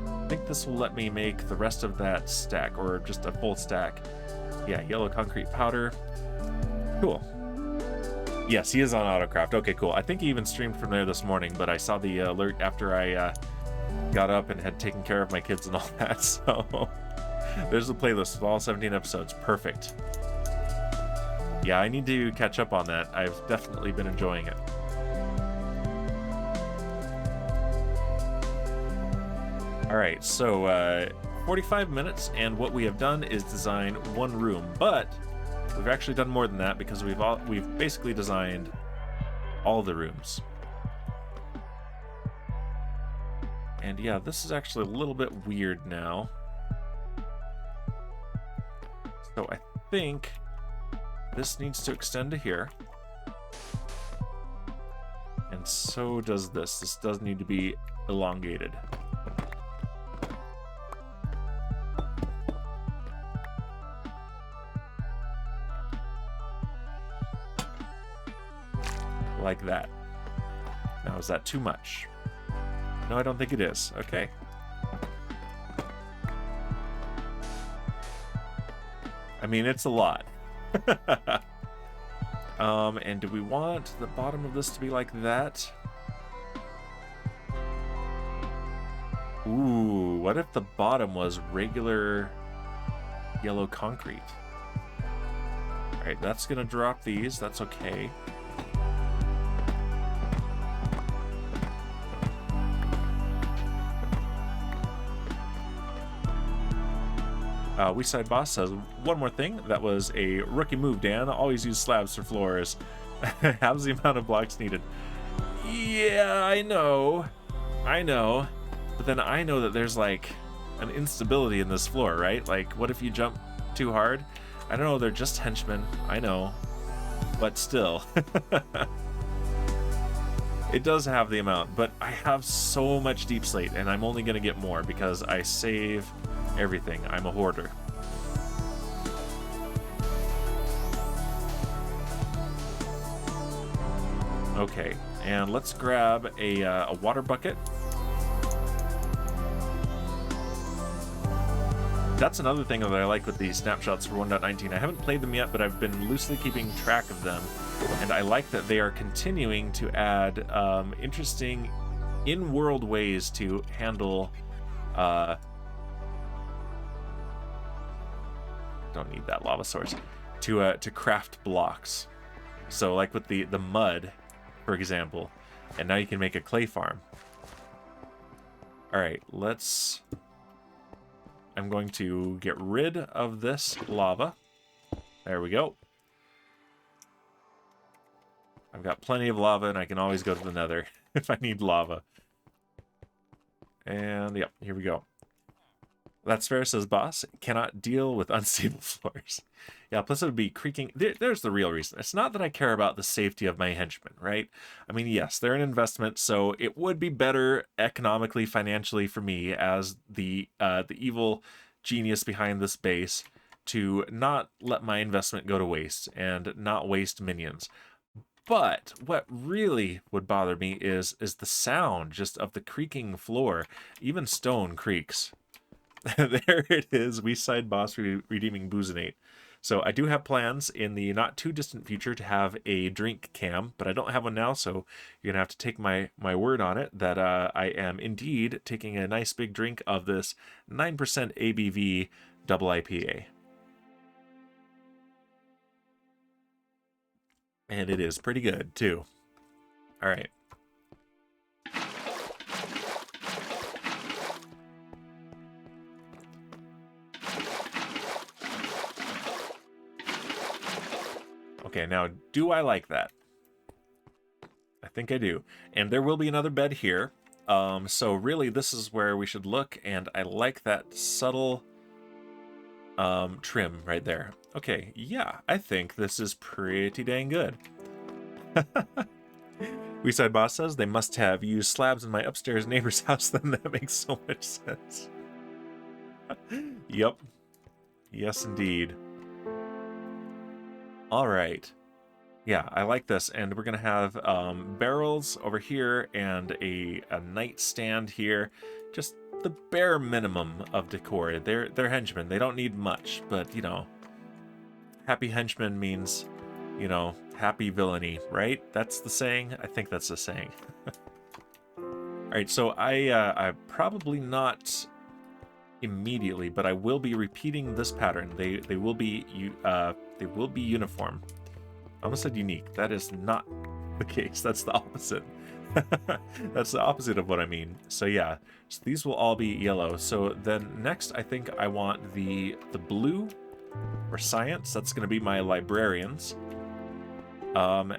I think this will let me make the rest of that stack, or just a full stack. Yeah, yellow concrete powder. Cool. Yes, he is on Autocraft. Okay, cool. I think he even streamed from there this morning, but I saw the alert after I got up and had taken care of my kids and all that. So there's the playlist of all 17 episodes. Perfect. Yeah, I need to catch up on that. I've definitely been enjoying it. All right, so 45 minutes, and what we have done is design one room, but we've actually done more than that because we've basically designed all the rooms. And yeah, this is actually a little bit weird now. So I think this needs to extend to here. And so does this. This does need to be elongated. Like that. Now, is that too much? No, I don't think it is. Okay. I mean, it's a lot. And do we want the bottom of this to be like that? Ooh, what if the bottom was regular yellow concrete? Alright, that's gonna drop these. That's okay. Weestside Boss says, one more thing. That was a rookie move, Dan. Always use slabs for floors. Halves the amount of blocks needed. Yeah, I know. But then I know that there's like an instability in this floor, right? Like, what if you jump too hard? I don't know, they're just henchmen. I know. But still. It does have the amount, but I have so much deep slate, and I'm only going to get more because I save everything. I'm a hoarder. Okay, and let's grab a water bucket. That's another thing that I like with these snapshots for 1.19. I haven't played them yet, but I've been loosely keeping track of them, and I like that they are continuing to add interesting in-world ways to handle don't need that lava source to craft blocks. So like with the mud, for example, and now you can make a clay farm. All right, I'm going to get rid of this lava. There we go. I've got plenty of lava, and I can always go to the nether if I need lava. And yep, here we go. That's fair, says Boss. Cannot deal with unstable floors. Yeah, plus it would be creaking. There's the real reason. It's not that I care about the safety of my henchmen, right? I mean, yes, they're an investment, so it would be better economically, financially for me as the evil genius behind this base to not let my investment go to waste and not waste minions. But what really would bother me is the sound just of the creaking floor. Even stone creaks. There it is, Weestside Boss redeeming Boozinate. So I do have plans in the not too distant future to have a drink cam, but I don't have one now, so you're gonna have to take my word on it that I am indeed taking a nice big drink of this 9% ABV double IPA. And it is pretty good too. All right. Okay, now, do I like that? I think I do. And there will be another bed here. So really, this is where we should look, and I like that subtle trim right there. Okay, yeah, I think this is pretty dang good. Weeside Boss says they must have used slabs in my upstairs neighbor's house, then that makes so much sense. Yep. Yes, indeed. All right. Yeah, I like this, and we're gonna have barrels over here and a nightstand here. Just the bare minimum of decor. They're henchmen. They don't need much, but you know, happy henchman means, you know, happy villainy, right? That's the saying. I think that's the saying. All right, so I probably not immediately, but I will be repeating this pattern. They will be uniform. I almost said unique. That is not the case. That's the opposite. That's the opposite of what I mean. So yeah, so these will all be yellow. So then next, I think I want the blue for science. That's going to be my librarians. I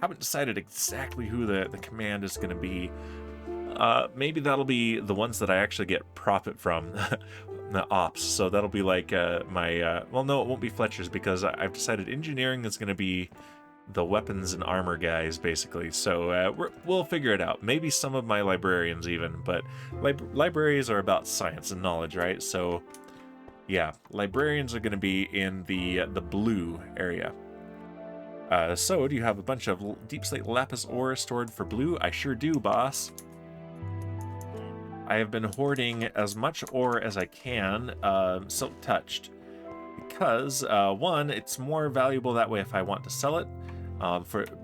haven't decided exactly who the command is going to be. Maybe that'll be the ones that I actually get profit from, the ops. So that'll be like my, well, no, it won't be Fletcher's because I've decided engineering is going to be the weapons and armor guys, basically. So we'll figure it out. Maybe some of my librarians even, but libraries are about science and knowledge, right? So yeah, librarians are going to be in the blue area. So do you have a bunch of deep slate lapis ore stored for blue? I sure do, boss. I have been hoarding as much ore as I can, silk touched, because one, it's more valuable that way if I want to sell it,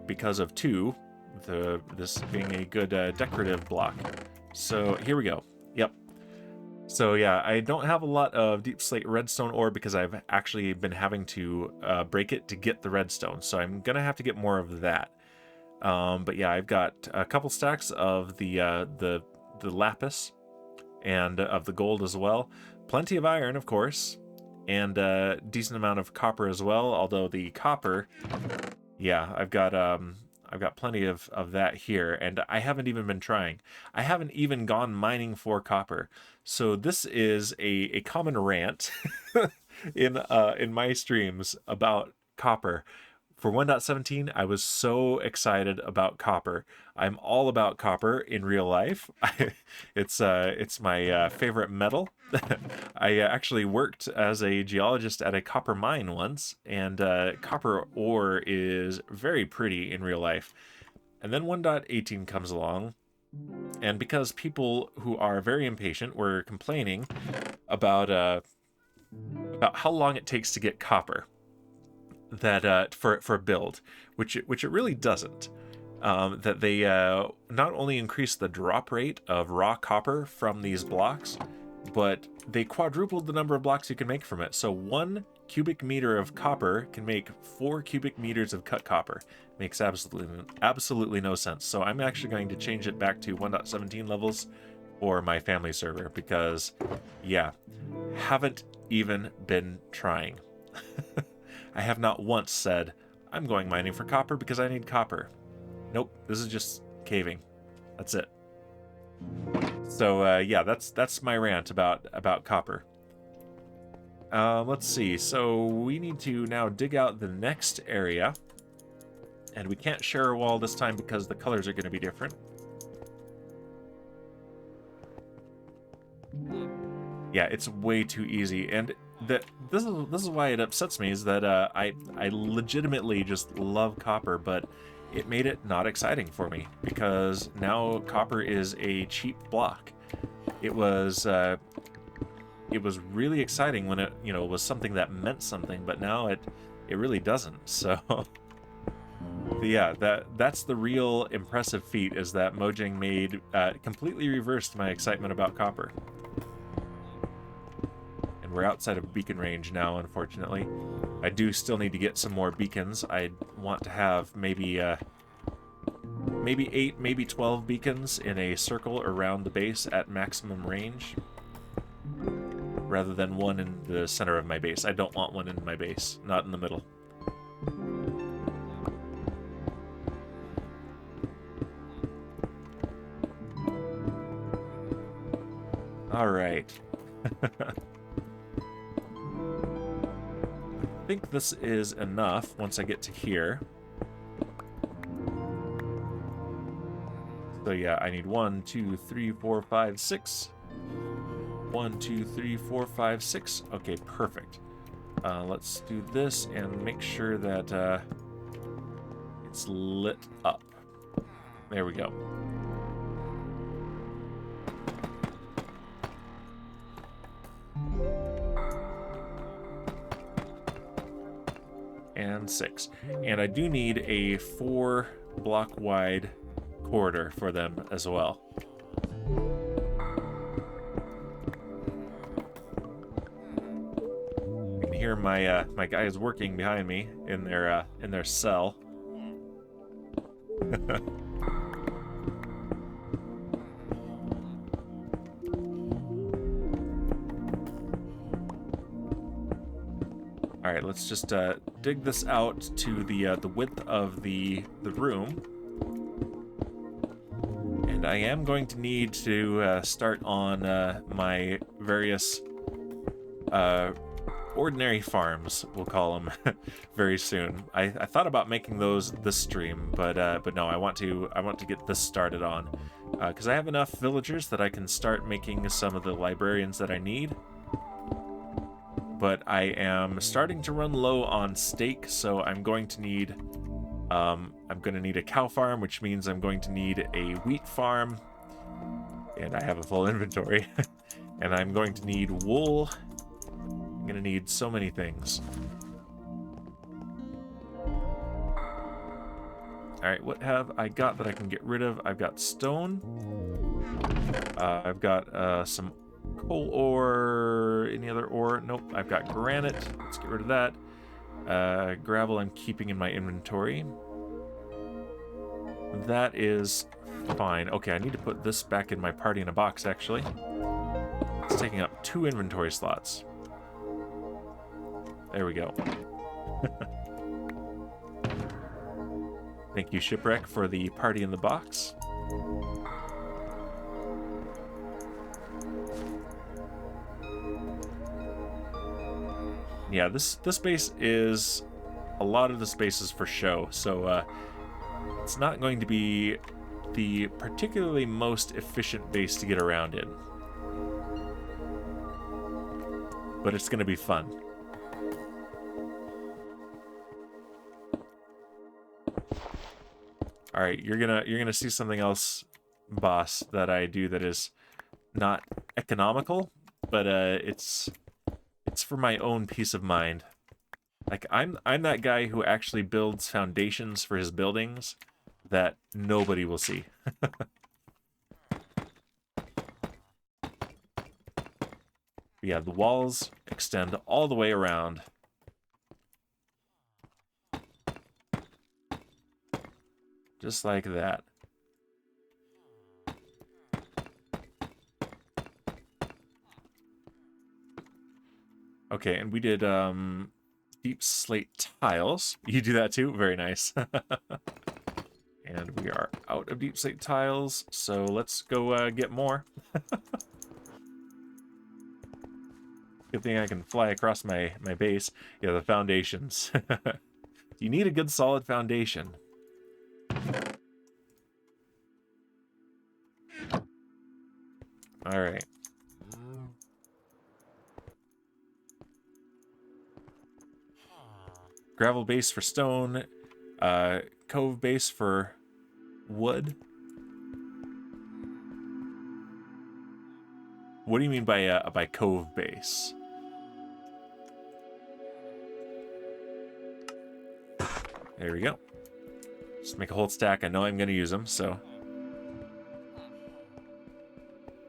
because of two, this being a good decorative block. So here we go. Yep. So yeah, I don't have a lot of deep slate redstone ore because I've actually been having to break it to get the redstone. So I'm gonna have to get more of that. But yeah, I've got a couple stacks of the lapis and of the gold as well. Plenty of iron, of course, and a decent amount of copper as well. Although the copper, yeah, I've got plenty of that here, and I haven't even been trying. I haven't even gone mining for copper. So this is a common rant in my streams about copper. For 1.17, I was so excited about copper. I'm all about copper in real life. It's my favorite metal. I actually worked as a geologist at a copper mine once, and copper ore is very pretty in real life. And then 1.18 comes along, and because people who are very impatient were complaining about how long it takes to get copper, that for a build, which it really doesn't. That they not only increase the drop rate of raw copper from these blocks, but they quadrupled the number of blocks you can make from it. So 1 cubic meter of copper can make 4 cubic meters of cut copper. Makes absolutely no sense. So I'm actually going to change it back to 1.17 levels for my family server because, yeah, haven't even been trying. I have not once said, I'm going mining for copper because I need copper. Nope, this is just caving. That's it. So yeah, that's my rant about copper. Let's see. So we need to now dig out the next area. And we can't share a wall this time because the colors are going to be different. Yeah, it's way too easy. And this is why it upsets me, is that I legitimately just love copper, but it made it not exciting for me because now copper is a cheap block. It was really exciting when it was something that meant something, but now it really doesn't. So yeah, that's the real impressive feat, is that Mojang made completely reversed my excitement about copper. We're outside of beacon range now, unfortunately. I do still need to get some more beacons. I want to have maybe 8, maybe 12 beacons in a circle around the base at maximum range, rather than one in the center of my base. I don't want one in my base, not in the middle. All right. I think this is enough once I get to here. So yeah, I need 1, 2, 3, 4, 5, 6. 1, 2, 3, 4, 5, 6. Okay, perfect. Let's do this and make sure that it's lit up. There we go. And 6. And I do need a 4 block wide corridor for them as well. You can hear my my guys working behind me in their cell. All right, let's just dig this out to the width of the room, and I am going to need to start on my various ordinary farms, we'll call them, very soon. I thought about making those this stream, but no, I want to get this started on because I have enough villagers that I can start making some of the librarians that I need. But I am starting to run low on steak, so I'm going to need a cow farm, which means I'm going to need a wheat farm, and I have a full inventory. And I'm going to need wool. gonna need so many things. Alright, what have I got that I can get rid of? I've got stone. I've got some coal ore. Any other ore? Nope. I've got granite. Let's get rid of that. Gravel I'm keeping in my inventory. That is fine. Okay, I need to put this back in my party in a box, actually. It's taking up 2 inventory slots. There we go. Thank you, Shipwreck, for the party in the box. Yeah, this base is... A lot of the space is for show, so it's not going to be the particularly most efficient base to get around in. But it's going to be fun. All right, you're gonna see something else, boss, that I do that is not economical, but it's for my own peace of mind. Like I'm that guy who actually builds foundations for his buildings that nobody will see. Yeah, the walls extend all the way around. Just like that. Okay, and we did deep slate tiles. You do that too? Very nice. And we are out of deep slate tiles, so let's go get more. Good thing I can fly across my base. Yeah, the foundations. You need a good solid foundation. All right. Gravel base for stone, cove base for wood. What do you mean by cove base? There we go. Just make a whole stack. I know I'm going to use them, so.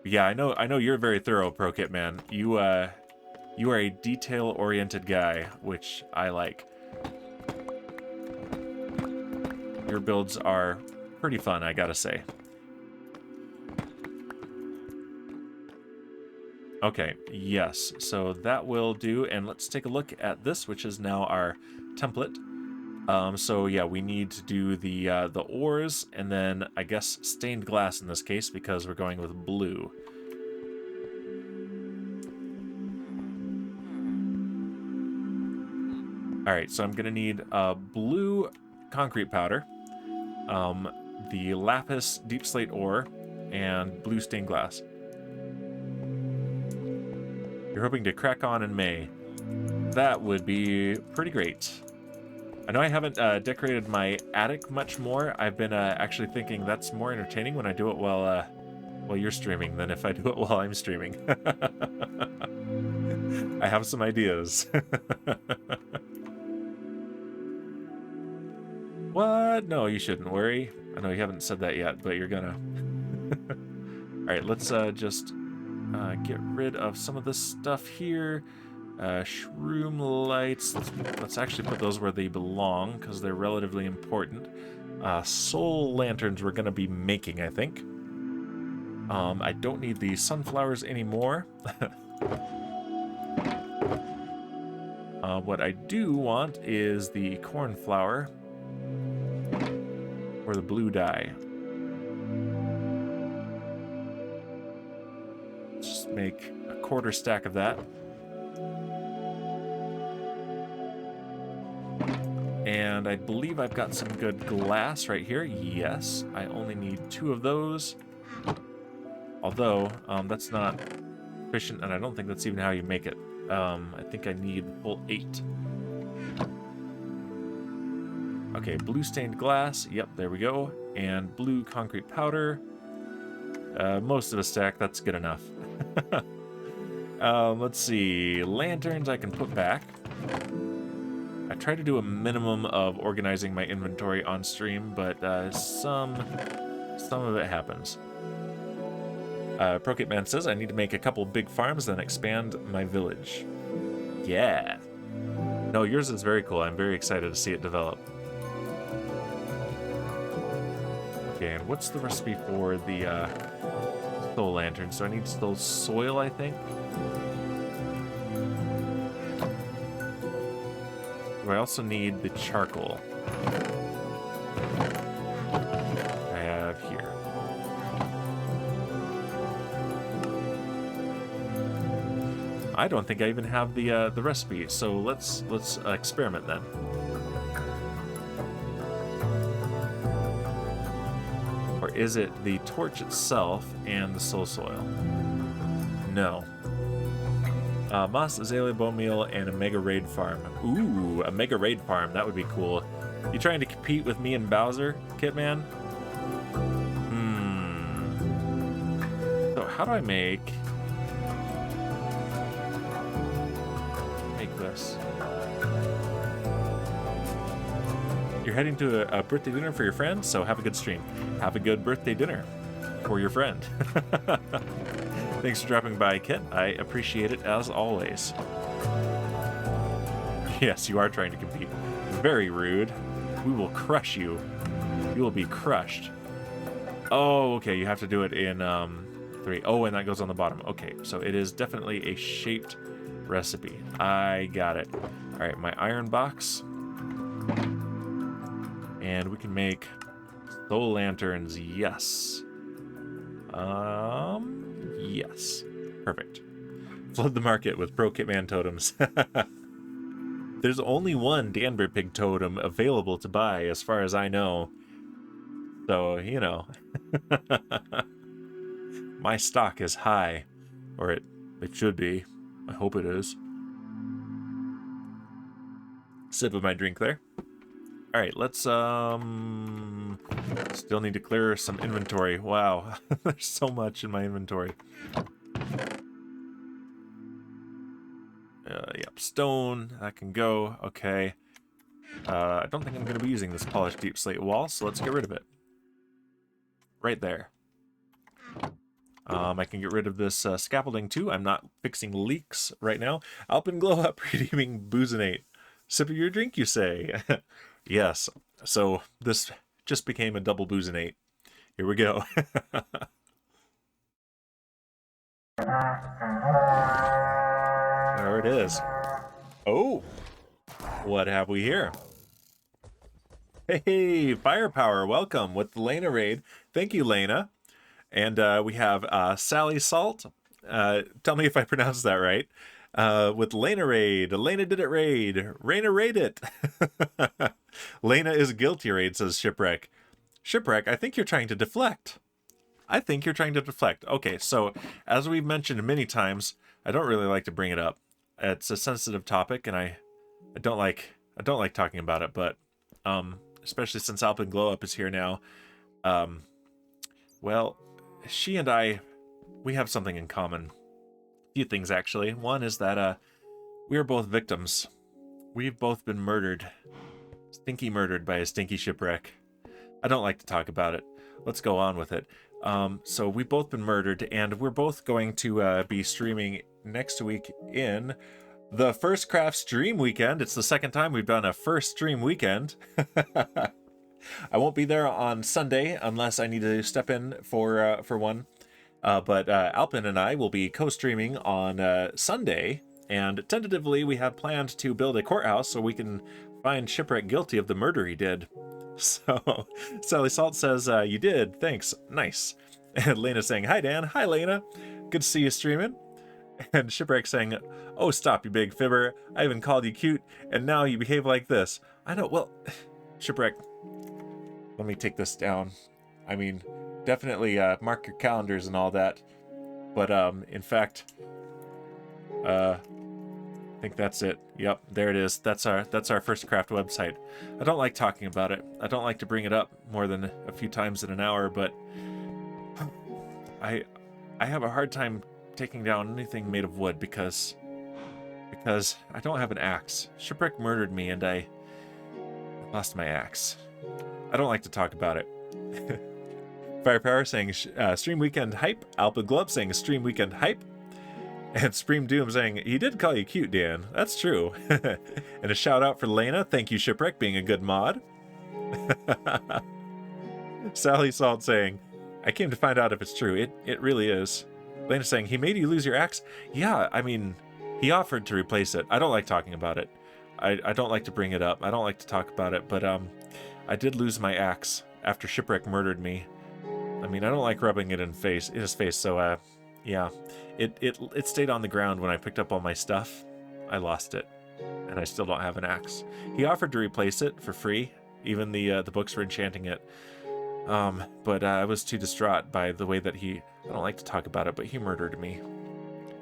Yeah, I know you're very thorough, Pro Kit Man. You are a detail-oriented guy, which I like. Your builds are pretty fun, I gotta say. Okay, yes, so that will do, and let's take a look at this, which is now our template. So yeah, we need to do the ores, and then I guess stained glass in this case, because we're going with blue. Alright, so I'm gonna need blue concrete powder, the lapis deep slate ore, and blue stained glass. You're hoping to crack on in May. That would be pretty great. I know I haven't decorated my attic much more. I've been actually thinking that's more entertaining when I do it while you're streaming than if I do it while I'm streaming. I have some ideas. What? No, you shouldn't worry. I know you haven't said that yet, but you're gonna. Alright, let's just get rid of some of this stuff here. Shroom lights. Let's actually put those where they belong, because they're relatively important. Soul lanterns we're gonna be making, I think. I don't need the sunflowers anymore. What I do want is the cornflower. Or the blue dye. Just make a quarter stack of that. And I believe I've got some good glass right here. Yes, I only need 2 of those. Although, that's not efficient, and I don't think that's even how you make it. I think I need the full 8. Okay, blue stained glass. Yep, there we go. And blue concrete powder. Most of a stack, that's good enough. Let's see. Lanterns I can put back. I try to do a minimum of organizing my inventory on stream, but some of it happens. Prokitman says I need to make a couple big farms, then expand my village. Yeah. No, yours is very cool. I'm very excited to see it develop. Okay, and what's the recipe for the soul lantern? So I need soul soil, I think. I also need the charcoal. I have here. I don't think I even have the recipe, so let's experiment then. Or is it the torch itself and the soul soil? No. Moss, Azalea, bone meal, and a mega raid farm. Ooh, a mega raid farm. That would be cool. You trying to compete with me and Bowser, Kitman? So how do I make this? You're heading to a birthday dinner for your friend, so have a good stream. Have a good birthday dinner for your friend. Thanks for dropping by, Kit. I appreciate it as always. Yes, you are trying to compete. Very rude. We will crush you. You will be crushed. Oh, okay. You have to do it in 3. Oh, and that goes on the bottom. Okay, so it is definitely a shaped recipe. I got it. All right, my iron box. And we can make soul lanterns. Yes. Yes. Perfect. Flood the market with Pro Kitman totems. There's only one Danbury Pig totem available to buy, as far as I know. So, you know. My stock is high. Or it should be. I hope it is. Sip of my drink there. Alright, let's, still need to clear some inventory. Wow, there's so much in my inventory. Yep, stone, that can go, okay. I don't think I'm going to be using this polished deep slate wall, so let's get rid of it. Right there. I can get rid of this scaffolding too. I'm not fixing leaks right now. Alpenglow up, redeeming Boozinate. Sip of your drink, you say? Yes, so this just became a double Boozinate. Here we go. There it is. Oh, what have we here? Hey, Firepower, welcome with the Lena raid. Thank you, Lena. And we have Sally Salt. Tell me if I pronounced that right. With Lena raid. Lena did it raid. Raina raid it. Lena is guilty raid, says Shipwreck. Shipwreck, I think you're trying to deflect. Okay, so as we've mentioned many times, I don't really like to bring it up. It's a sensitive topic, and I don't like talking about it, but especially since Alpenglow Up is here now. Well, she and I, we have something in common. A few things, actually. One is that we are both victims. We've both been murdered. Stinky murdered by a stinky shipwreck. I don't like to talk about it. Let's go on with it. So we've both been murdered, and we're both going to be streaming next week in the FirstCraft stream weekend. It's the second time we've done a first stream weekend. I won't be there on Sunday unless I need to step in for one. But Alpin and I will be co-streaming on Sunday, and tentatively we have planned to build a courthouse so we can find Shipwreck guilty of the murder he did. So Sally Salt says, you did, thanks, nice. And Lena saying, hi Dan, hi Lena, good to see you streaming. And Shipwreck saying, oh stop you big fibber, I even called you cute, and now you behave like this. I know, well, Shipwreck, let me take this down. I mean, definitely mark your calendars and all that. But in fact, I think that's it. Yep, there it is. That's our FirstCraft website. I don't like talking about it. I don't like to bring it up more than a few times in an hour, but I have a hard time taking down anything made of wood because I don't have an axe. Shipwreck murdered me and I lost my axe. I don't like to talk about it. Firepower saying stream weekend hype. Alpha Glove saying stream weekend hype. And Stream Doom saying, he did call you cute, Dan. That's true. And a shout out for Lena. Thank you, Shipwreck, being a good mod. Sally Salt saying, I came to find out if it's true. It really is. Lena saying, he made you lose your axe? Yeah, I mean, he offered to replace it. I don't like talking about it. I don't like to bring it up. I don't like to talk about it, but I did lose my axe after Shipwreck murdered me. I mean, I don't like rubbing it in his face, so yeah. It stayed on the ground when I picked up all my stuff. I lost it, and I still don't have an axe. He offered to replace it for free, even the books for enchanting it. But I was too distraught by the way that I don't like to talk about it, but he murdered me.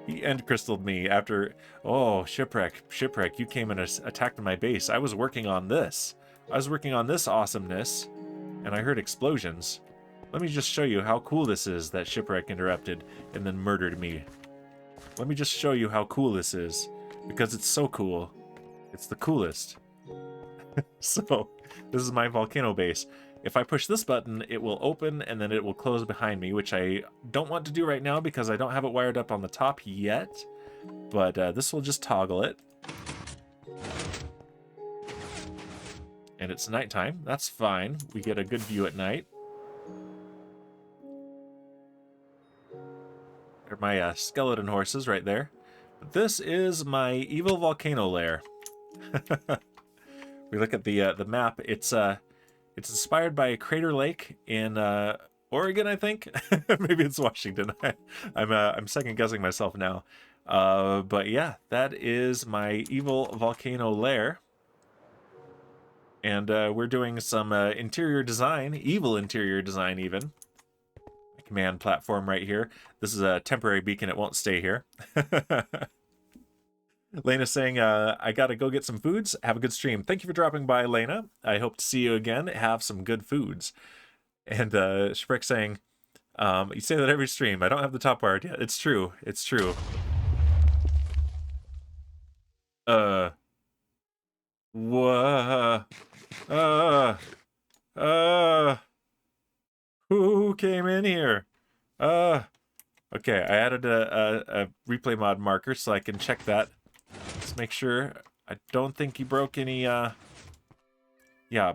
He end crystalled me after, oh, Shipwreck, you came and attacked my base. I was working on this. I was working on this awesomeness, and I heard explosions. Let me just show you how cool this is that Shipwreck interrupted and then murdered me. Let me just show you how cool this is, because it's so cool. It's the coolest. So, this is my volcano base. If I push this button, it will open and then it will close behind me, which I don't want to do right now because I don't have it wired up on the top yet. But this will just toggle it. And it's nighttime. That's fine. We get a good view at night. There are my skeleton horses right there. This is my evil volcano lair. We look at the map. It's inspired by Crater Lake in Oregon, I think. Maybe it's Washington. I'm second guessing myself now. But yeah, that is my evil volcano lair. And we're doing some interior design, evil interior design even. Command platform right here. This is a temporary beacon. It won't stay here. Lena saying, I gotta go get some foods. Have a good stream. Thank you for dropping by, Lena. I hope to see you again. Have some good foods. And Shipwreck saying, you say that every stream. I don't have the top wired yet. It's true. It's true. Who came in here? Okay, I added a replay mod marker so I can check that. Let's make sure. I don't think he broke any, yeah,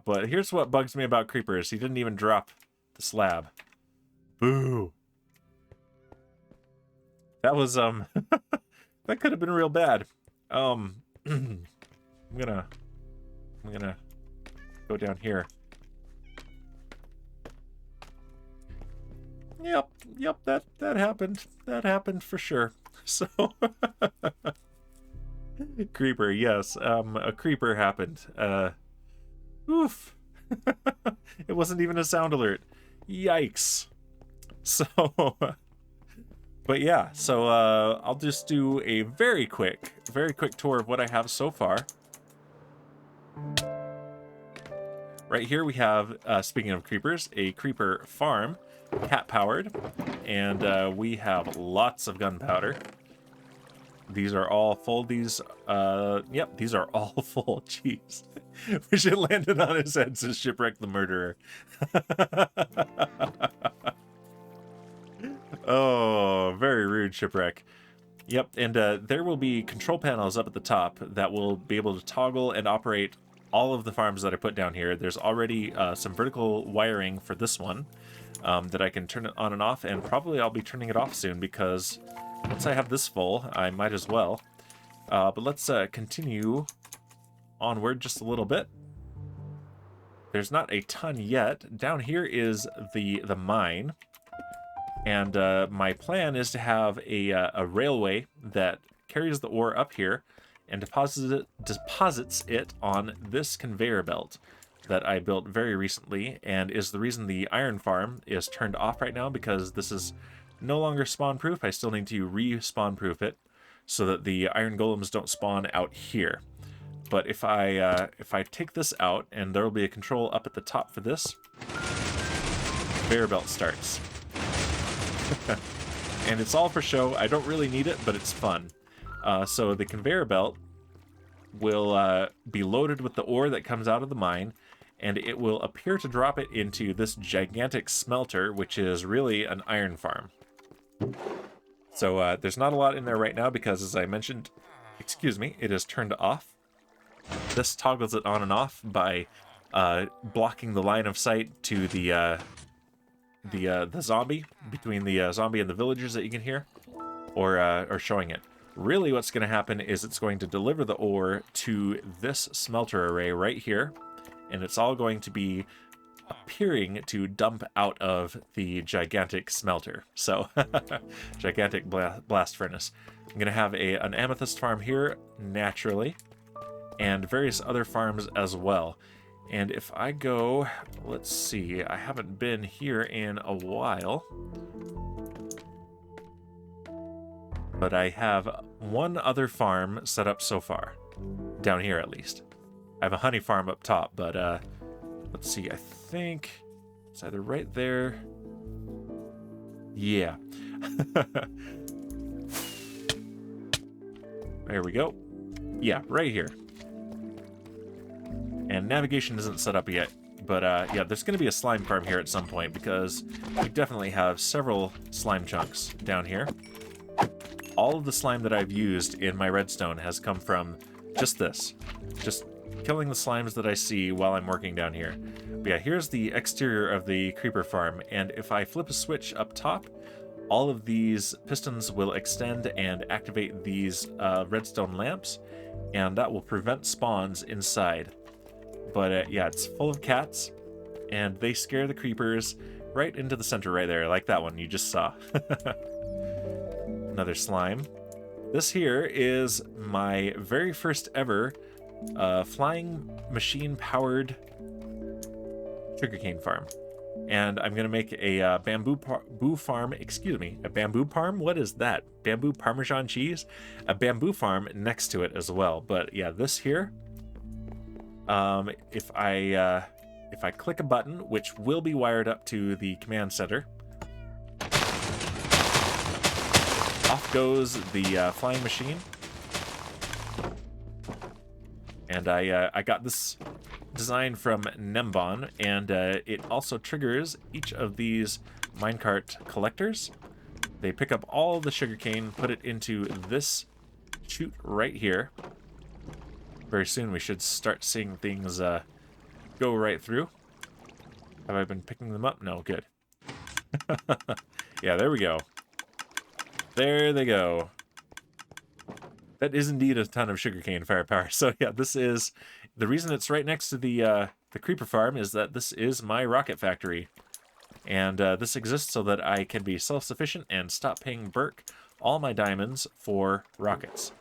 but here's what bugs me about creepers. He didn't even drop the slab. Boo. That was, that could have been real bad. I'm gonna go down here. Yep, that happened. That happened for sure. So, creeper, yes, a creeper happened. Oof. It wasn't even a sound alert. Yikes. So, but yeah, so I'll just do a very quick tour of what I have so far. Right here we have, speaking of creepers, a creeper farm, cat-powered, and we have lots of gunpowder. These are all full. Yep, these are all full. Jeez. Wish it landed on his head, says Shipwreck the Murderer. Oh, very rude, Shipwreck. Yep, and there will be control panels up at the top that will be able to toggle and operate all of the farms that I put down here. There's already some vertical wiring for this one that I can turn it on and off, and probably I'll be turning it off soon because once I have this full, I might as well. But let's continue onward just a little bit. There's not a ton yet. Down here is the mine. And my plan is to have a railway that carries the ore up here and deposits it on this conveyor belt that I built very recently, and is the reason the iron farm is turned off right now, because this is no longer spawn proof. I still need to respawn proof it so that the iron golems don't spawn out here. But if I take this out, and there will be a control up at the top for this, conveyor belt starts. and it's all for show. I don't really need it, but it's fun. So the conveyor belt will be loaded with the ore that comes out of the mine, and it will appear to drop it into this gigantic smelter, which is really an iron farm. So there's not a lot in there right now because, as I mentioned, excuse me, it is turned off. This toggles it on and off by blocking the line of sight to the zombie, between the zombie and the villagers that you can hear, or showing it. Really what's going to happen is it's going to deliver the ore to this smelter array right here, and it's all going to be appearing to dump out of the gigantic smelter. So, gigantic blast furnace. I'm going to have an amethyst farm here, naturally, and various other farms as well. And if I go, let's see, I haven't been here in a while, but I have one other farm set up so far, down here at least. I have a honey farm up top, but let's see, I think it's either right there. Yeah. There we go. Yeah, right here. And navigation isn't set up yet, but yeah, there's going to be a slime farm here at some point because we definitely have several slime chunks down here. All of the slime that I've used in my redstone has come from just this. Just killing the slimes that I see while I'm working down here. But yeah, here's the exterior of the creeper farm, and if I flip a switch up top, all of these pistons will extend and activate these redstone lamps, and that will prevent spawns inside. But yeah, it's full of cats, and they scare the creepers right into the center right there, like that one you just saw. Another slime. This here is my very first ever flying machine-powered sugarcane farm. And I'm going to make a bamboo farm, excuse me, a bamboo farm? What is that? Bamboo Parmesan cheese? A bamboo farm next to it as well. But yeah, this here, if I click a button, which will be wired up to the command center, off goes the flying machine. And I got this design from Nembon, and it also triggers each of these minecart collectors. They pick up all the sugarcane, put it into this chute right here. Very soon we should start seeing things go right through. Have I been picking them up? No, good. Yeah, there we go. There they go. That is indeed a ton of sugarcane firepower. So yeah, this is the reason it's right next to the creeper farm is that this is my rocket factory, and this exists so that I can be self-sufficient and stop paying Burke all my diamonds for rockets.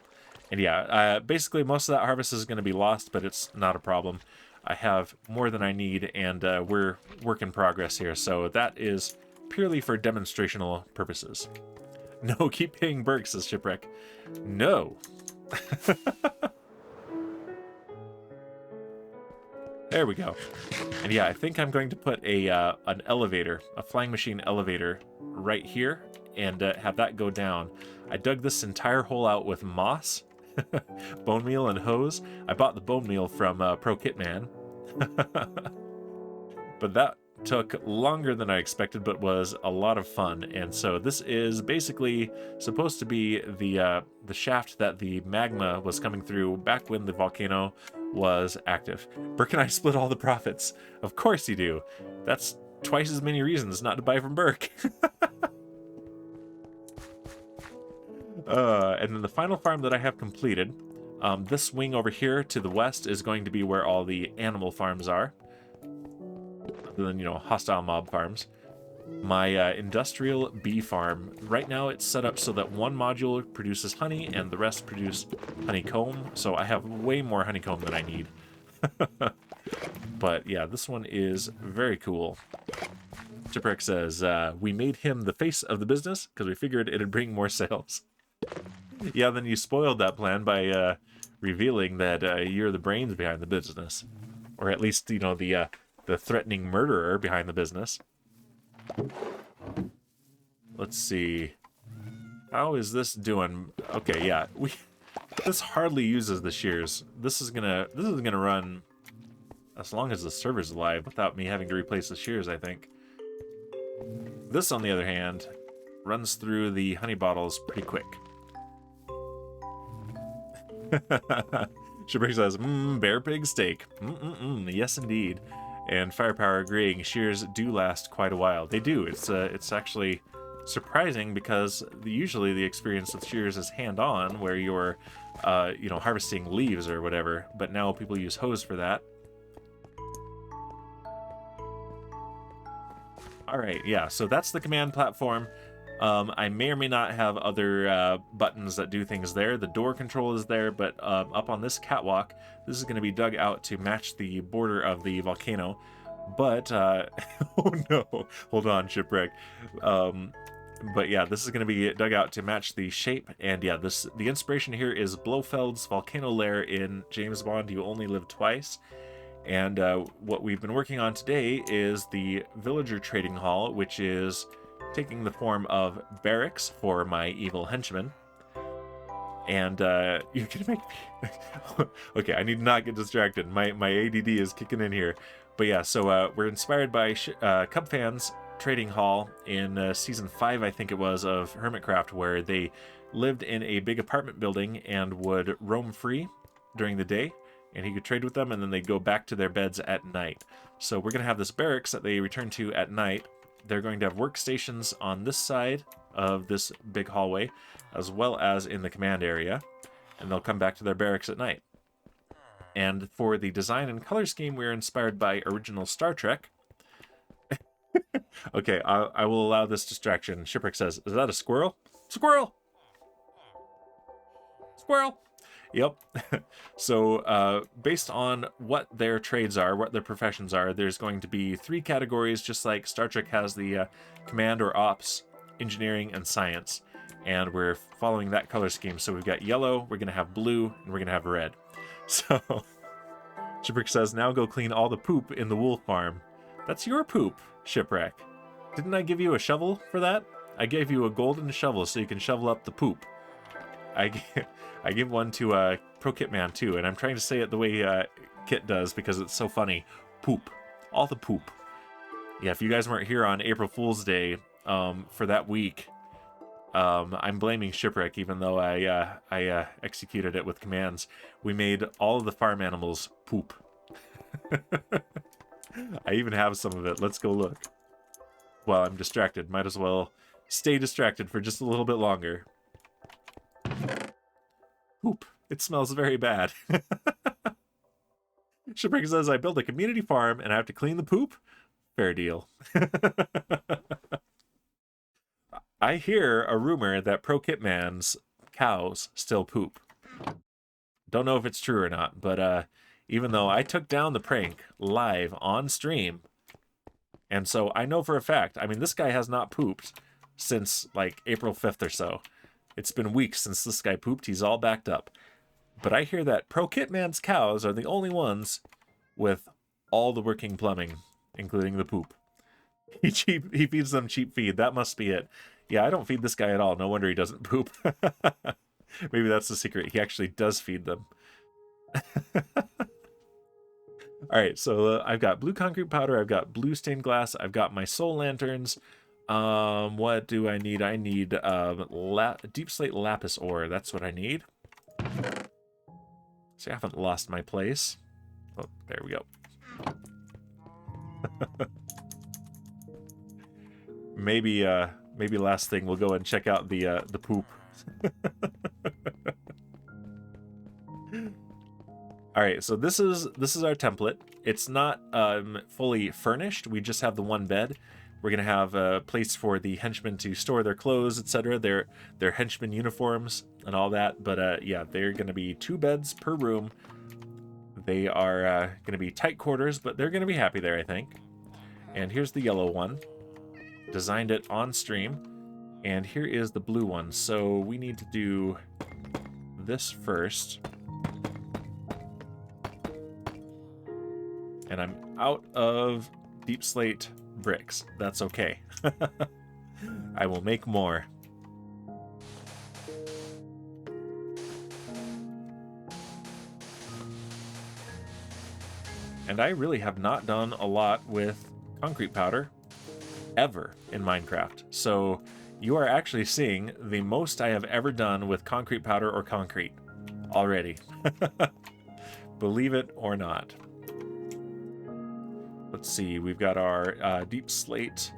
And yeah, basically most of that harvest is going to be lost, but it's not a problem. I have more than I need, and we're work in progress here, so that is purely for demonstrational purposes. No, keep paying Burke, says Shipwreck. No. There we go. And yeah, I think I'm going to put an elevator, a flying machine elevator, right here, and have that go down. I dug this entire hole out with moss, bone meal, and hose. I bought the bone meal from Pro Kitman. But that took longer than I expected, but was a lot of fun. And so this is basically supposed to be the shaft that the magma was coming through back when the volcano was active. Burke and I split all the profits. Of course you do. That's twice as many reasons not to buy from Burke. And then the final farm that I have completed, this wing over here to the west is going to be where all the animal farms are. Other than, you know, hostile mob farms. My industrial bee farm, right now it's set up so that one module produces honey and the rest produce honeycomb, so I have way more honeycomb than I need. But yeah, this one is very cool. Chipwreck says, we made him the face of the business because we figured it'd bring more sales. Yeah, then you spoiled that plan by revealing that you're the brains behind the business. Or at least, you know, the threatening murderer behind the business. Let's see. How is this doing? Okay, yeah, this hardly uses the shears. This is gonna run as long as the server's alive without me having to replace the shears, I think. This, on the other hand, runs through the honey bottles pretty quick. Shipwreck says, bear pig steak. Yes, indeed. And Firepower agreeing, shears do last quite a while. They do. It's actually surprising because usually the experience with shears is hand-on, where you're, harvesting leaves or whatever. But now people use hose for that. All right, yeah. So that's the command platform. I may or may not have other buttons that do things there. The door control is there, but up on this catwalk, this is going to be dug out to match the border of the volcano. But, oh no, hold on, Shipwreck. But yeah, this is going to be dug out to match the shape. And yeah, the inspiration here is Blofeld's volcano lair in James Bond, You Only Live Twice. And what we've been working on today is the villager trading hall, which is taking the form of barracks for my evil henchmen. And you're gonna make me okay, I need to not get distracted. My ADD is kicking in here. But yeah, so we're inspired by Cubfan's trading hall in season 5, I think it was, of Hermitcraft, where they lived in a big apartment building and would roam free during the day, and he could trade with them, and then they'd go back to their beds at night. So we're gonna have this barracks that they return to at night. They're going to have workstations on this side of this big hallway, as well as in the command area, and they'll come back to their barracks at night. And for the design and color scheme, we're inspired by original Star Trek. Okay, I will allow this distraction. Shipwreck says, is that a squirrel? Squirrel! Squirrel! Yep. So based on what their trades are, what their professions are, there's going to be 3 categories, just like Star Trek has the command or ops, engineering, and science. And we're following that color scheme. So we've got yellow, we're going to have blue, and we're going to have red. So Shipwreck says, now go clean all the poop in the wool farm. That's your poop, Shipwreck. Didn't I give you a shovel for that? I gave you a golden shovel so you can shovel up the poop. I give one to Pro Kitman too, and I'm trying to say it the way Kit does because it's so funny. Poop. All the poop. Yeah, if you guys weren't here on April Fool's Day for that week, I'm blaming Shipwreck, even though I executed it with commands. We made all of the farm animals poop. I even have some of it. Let's go look. Well, I'm distracted. Might as well stay distracted for just a little bit longer. Poop. It smells very bad. Shipwreck says, I built a community farm and I have to clean the poop? Fair deal. I hear a rumor that Pro Kitman's cows still poop. Don't know if it's true or not, but even though I took down the prank live on stream, and so I know for a fact, I mean, this guy has not pooped since like April 5th or so. It's been weeks since this guy pooped. He's all backed up. But I hear that Pro Kitman's cows are the only ones with all the working plumbing, including the poop. He feeds them cheap feed. That must be it. Yeah, I don't feed this guy at all. No wonder he doesn't poop. Maybe that's the secret. He actually does feed them. All right, so I've got blue concrete powder. I've got blue stained glass. I've got my soul lanterns. What do I need? I need deep slate lapis ore. That's what I need. So I haven't lost my place. Oh, there we go. Maybe last thing we'll go and check out the poop. All right, so this is our template. It's not fully furnished. We just have the one bed. We're gonna have a place for the henchmen to store their clothes, etc. Their henchman uniforms and all that. But yeah, they're gonna be 2 beds per room. They are gonna be tight quarters, but they're gonna be happy there, I think. And here's the yellow one. Designed it on stream. And here is the blue one. So we need to do this first. And I'm out of deep slate bricks. That's okay. I will make more. And I really have not done a lot with concrete powder ever in Minecraft. So you are actually seeing the most I have ever done with concrete powder or concrete already. Believe it or not. Let's see, we've got our deep slate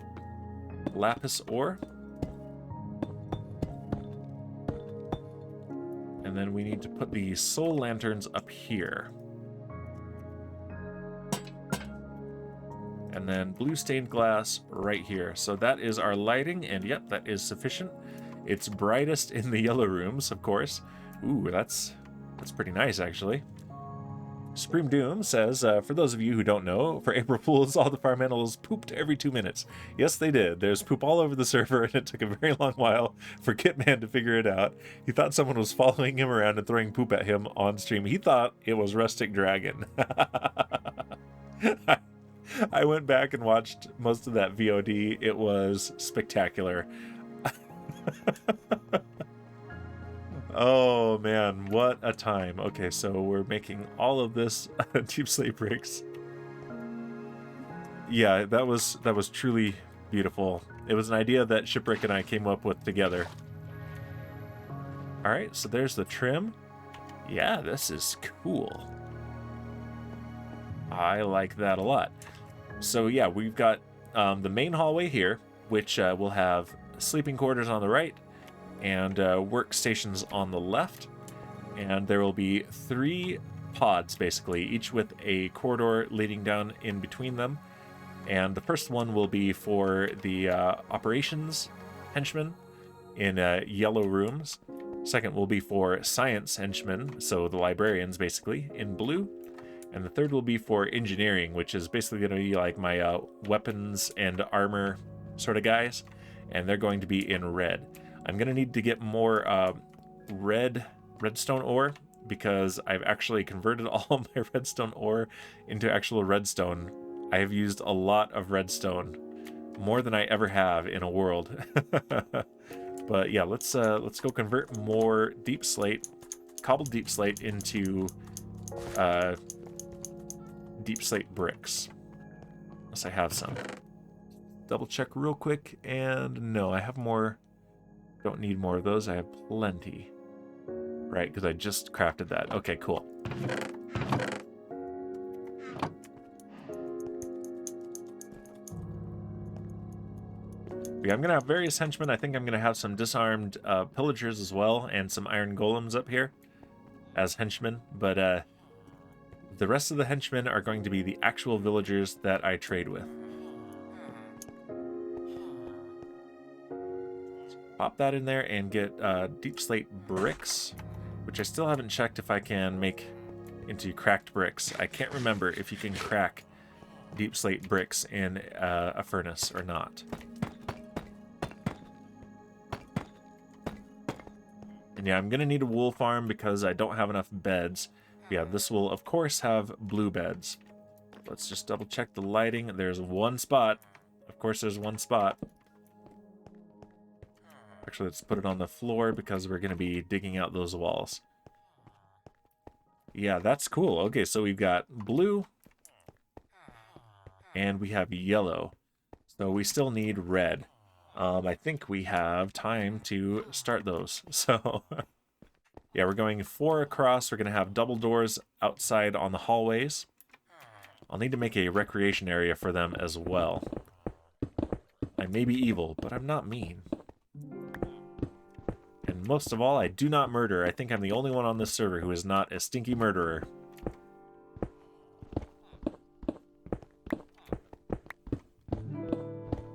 lapis ore. And then we need to put the soul lanterns up here. And then blue stained glass right here. So that is our lighting, and yep, that is sufficient. It's brightest in the yellow rooms, of course. Ooh, that's pretty nice, actually. Supreme Doom says, for those of you who don't know, for April Fools, all the farm animals pooped every 2 minutes. Yes, they did. There's poop all over the server, and it took a very long while for Kitman to figure it out. He thought someone was following him around and throwing poop at him on stream. He thought it was Rustic Dragon. I went back and watched most of that VOD. It was spectacular. Oh man, what a time. Okay, so we're making all of this deep slate bricks. Yeah, that was truly beautiful. It was an idea that Shipwreck and I came up with together. All right, so there's the trim. Yeah, this is cool. I like that a lot. So yeah, we've got the main hallway here, which will have sleeping quarters on the right and workstations on the left. And there will be 3 pods, basically, each with a corridor leading down in between them. And the first one will be for the operations henchmen in yellow rooms. Second will be for science henchmen, so the librarians, basically, in blue. And the third will be for engineering, which is basically going to be like my weapons and armor sort of guys. And they're going to be in red. I'm going to need to get more redstone ore, because I've actually converted all my redstone ore into actual redstone. I have used a lot of redstone, more than I ever have in a world. But yeah, let's go convert more deep slate, cobbled deep slate, into deep slate bricks. Unless I have some. Double check real quick, and no, I have more. Don't need more of those. I have plenty. Right, because I just crafted that. Okay, cool. Yeah, I'm going to have various henchmen. I think I'm going to have some disarmed pillagers as well, and some iron golems up here as henchmen. But the rest of the henchmen are going to be the actual villagers that I trade with. Pop that in there and get deep slate bricks, which I still haven't checked if I can make into cracked bricks. I can't remember if you can crack deep slate bricks in a furnace or not. And yeah, I'm going to need a wool farm because I don't have enough beds. Yeah, this will, of course, have blue beds. Let's just double check the lighting. There's one spot. Of course, there's one spot. Actually, let's put it on the floor because we're going to be digging out those walls. Yeah, that's cool. Okay, so we've got blue and we have yellow. So we still need red. I think we have time to start those. So yeah, we're going 4 across. We're going to have double doors outside on the hallways. I'll need to make a recreation area for them as well. I may be evil, but I'm not mean. And most of all, I do not murder. I think I'm the only one on this server who is not a stinky murderer.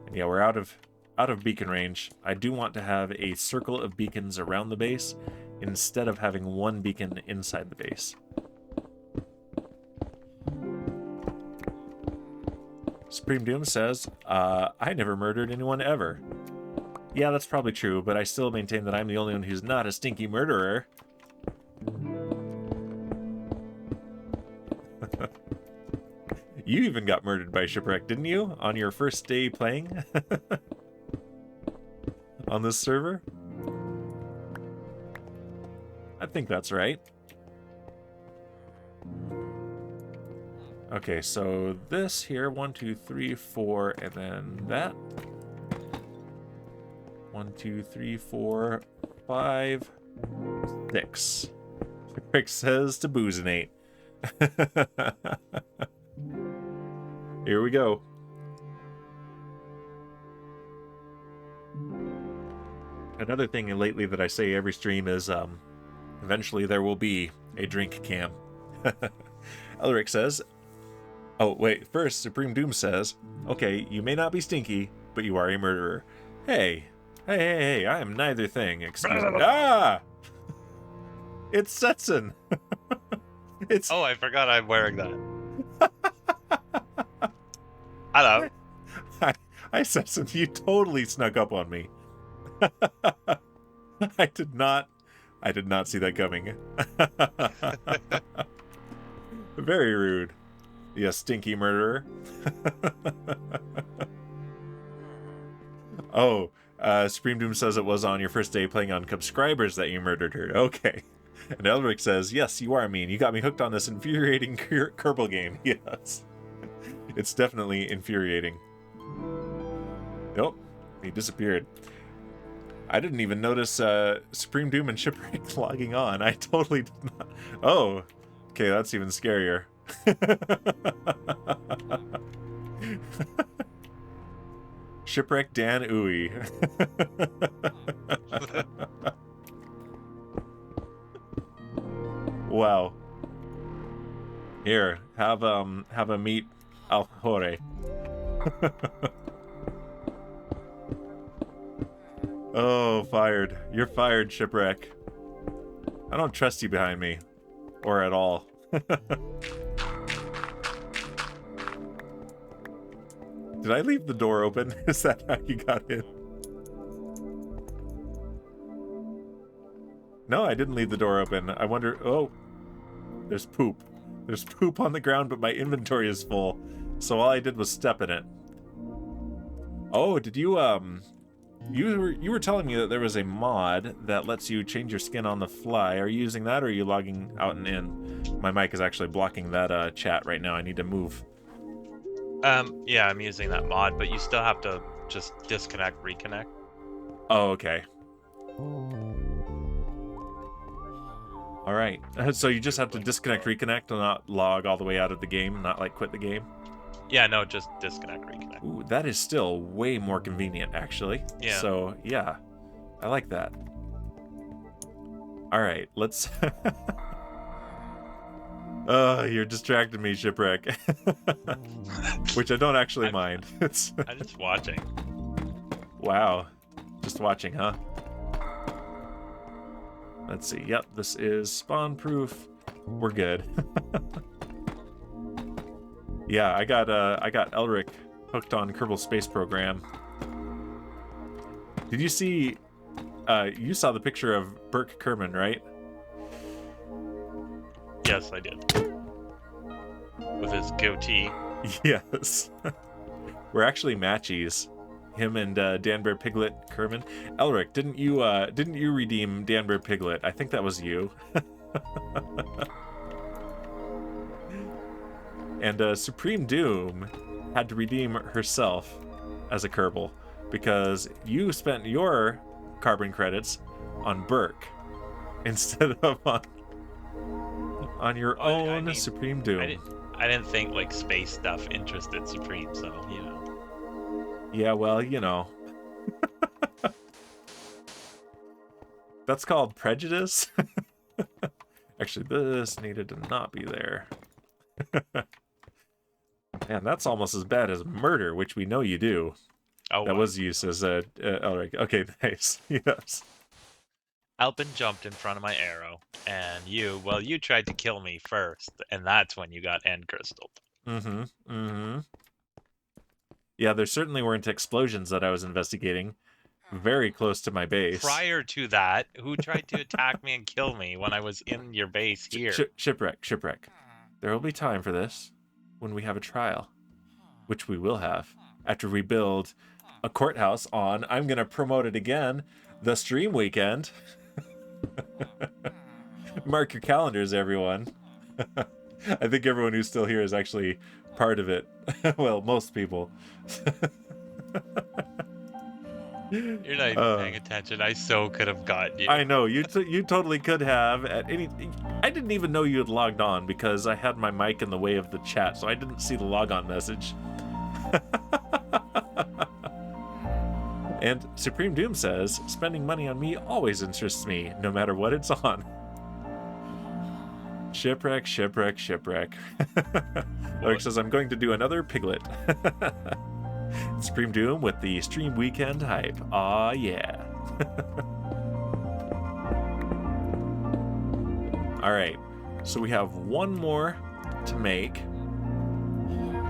And yeah, we're out of beacon range. I do want to have a circle of beacons around the base instead of having one beacon inside the base. Supreme Doom says, I never murdered anyone ever. Yeah, that's probably true, but I still maintain that I'm the only one who's not a stinky murderer. You even got murdered by Shipwreck, didn't you? On your first day playing? On this server? I think that's right. Okay, so this here, 1, 2, 3, 4, and then that. 1, 2, 3, 4, 5, 6. Rick says to boozinate. Here we go. Another thing lately that I say every stream is eventually there will be a drink cam. Elric says, oh wait, first Supreme Doom says, okay, you may not be stinky, but you are a murderer. Hey, I am neither thing. Excuse me. Ah! It's Setson. It's. Oh, I forgot I'm wearing that. Hello. Hi, Setson. You totally snuck up on me. I did not see that coming. Very rude. You stinky murderer. Oh, Supreme Doom says it was on your first day playing on Subscribers that you murdered her. Okay. And Elric says, yes, you are mean. You got me hooked on this infuriating Kerbal game. Yes. It's definitely infuriating. Nope. He disappeared. I didn't even notice Supreme Doom and Shipwreck logging on. I totally did not. Oh. Okay, that's even scarier. Shipwreck Dan Ooey. Wow. Here, have a meat alhore. Oh, fired. You're fired, Shipwreck. I don't trust you behind me. Or at all. Did I leave the door open? Is that how you got in? No, I didn't leave the door open. I wonder... Oh. There's poop. There's poop on the ground, but my inventory is full. So all I did was step in it. Oh, did you, You were telling me that there was a mod that lets you change your skin on the fly. Are you using that, or are you logging out and in? My mic is actually blocking that chat right now. I need to move. Yeah, I'm using that mod, but you still have to just disconnect, reconnect. Oh, okay. All right. So you just have to disconnect, reconnect, and not log all the way out of the game, not like quit the game? Yeah, no, just disconnect, reconnect. Ooh, that is still way more convenient, actually. Yeah. So, yeah. I like that. All right, let's... You're distracting me, Shipwreck. Which I don't actually mind. It's... I'm just watching. Wow. Just watching, huh? Let's see. Yep, this is spawn-proof. We're good. Yeah, I got Elric hooked on Kerbal Space Program. Did you see... you saw the picture of Burke Kerman, right? Yes, I did. With his goatee. Yes. We're actually matchies. Him and Danbear Piglet Kerman. Elric, didn't you redeem Danbear Piglet? I think that was you. And Supreme Doom had to redeem herself as a Kerbal because you spent your carbon credits on Burke instead of on your own Supreme Doom. I didn't think like space stuff interested Supreme, so you know. Yeah, well, you know. That's called prejudice. Actually, this needed to not be there. Man, that's almost as bad as murder, which we know you do. Oh, that was used as a... Elric. Okay, nice. Yes. Alpin jumped in front of my arrow, and you tried to kill me first, and that's when you got end crystalled. Mm-hmm. Mm-hmm. Yeah, there certainly weren't explosions that I was investigating. Very close to my base. Prior to that, who tried to attack me and kill me when I was in your base here? Shipwreck. There will be time for this when we have a trial, which we will have after we build a courthouse on, I'm going to promote it again, the stream weekend. Mark your calendars, everyone. I think everyone who's still here is actually part of it. Well, most people. You're not even paying attention. I so could have gotten you. I know you totally could have at any. I didn't even know you had logged on because I had my mic in the way of the chat, so I didn't see the logon message. And Supreme Doom says, spending money on me always interests me, no matter what it's on. Shipwreck, shipwreck, shipwreck. Lurk says, I'm going to do another piglet. Supreme Doom with the stream weekend hype. Aw, yeah. Alright, so we have one more to make.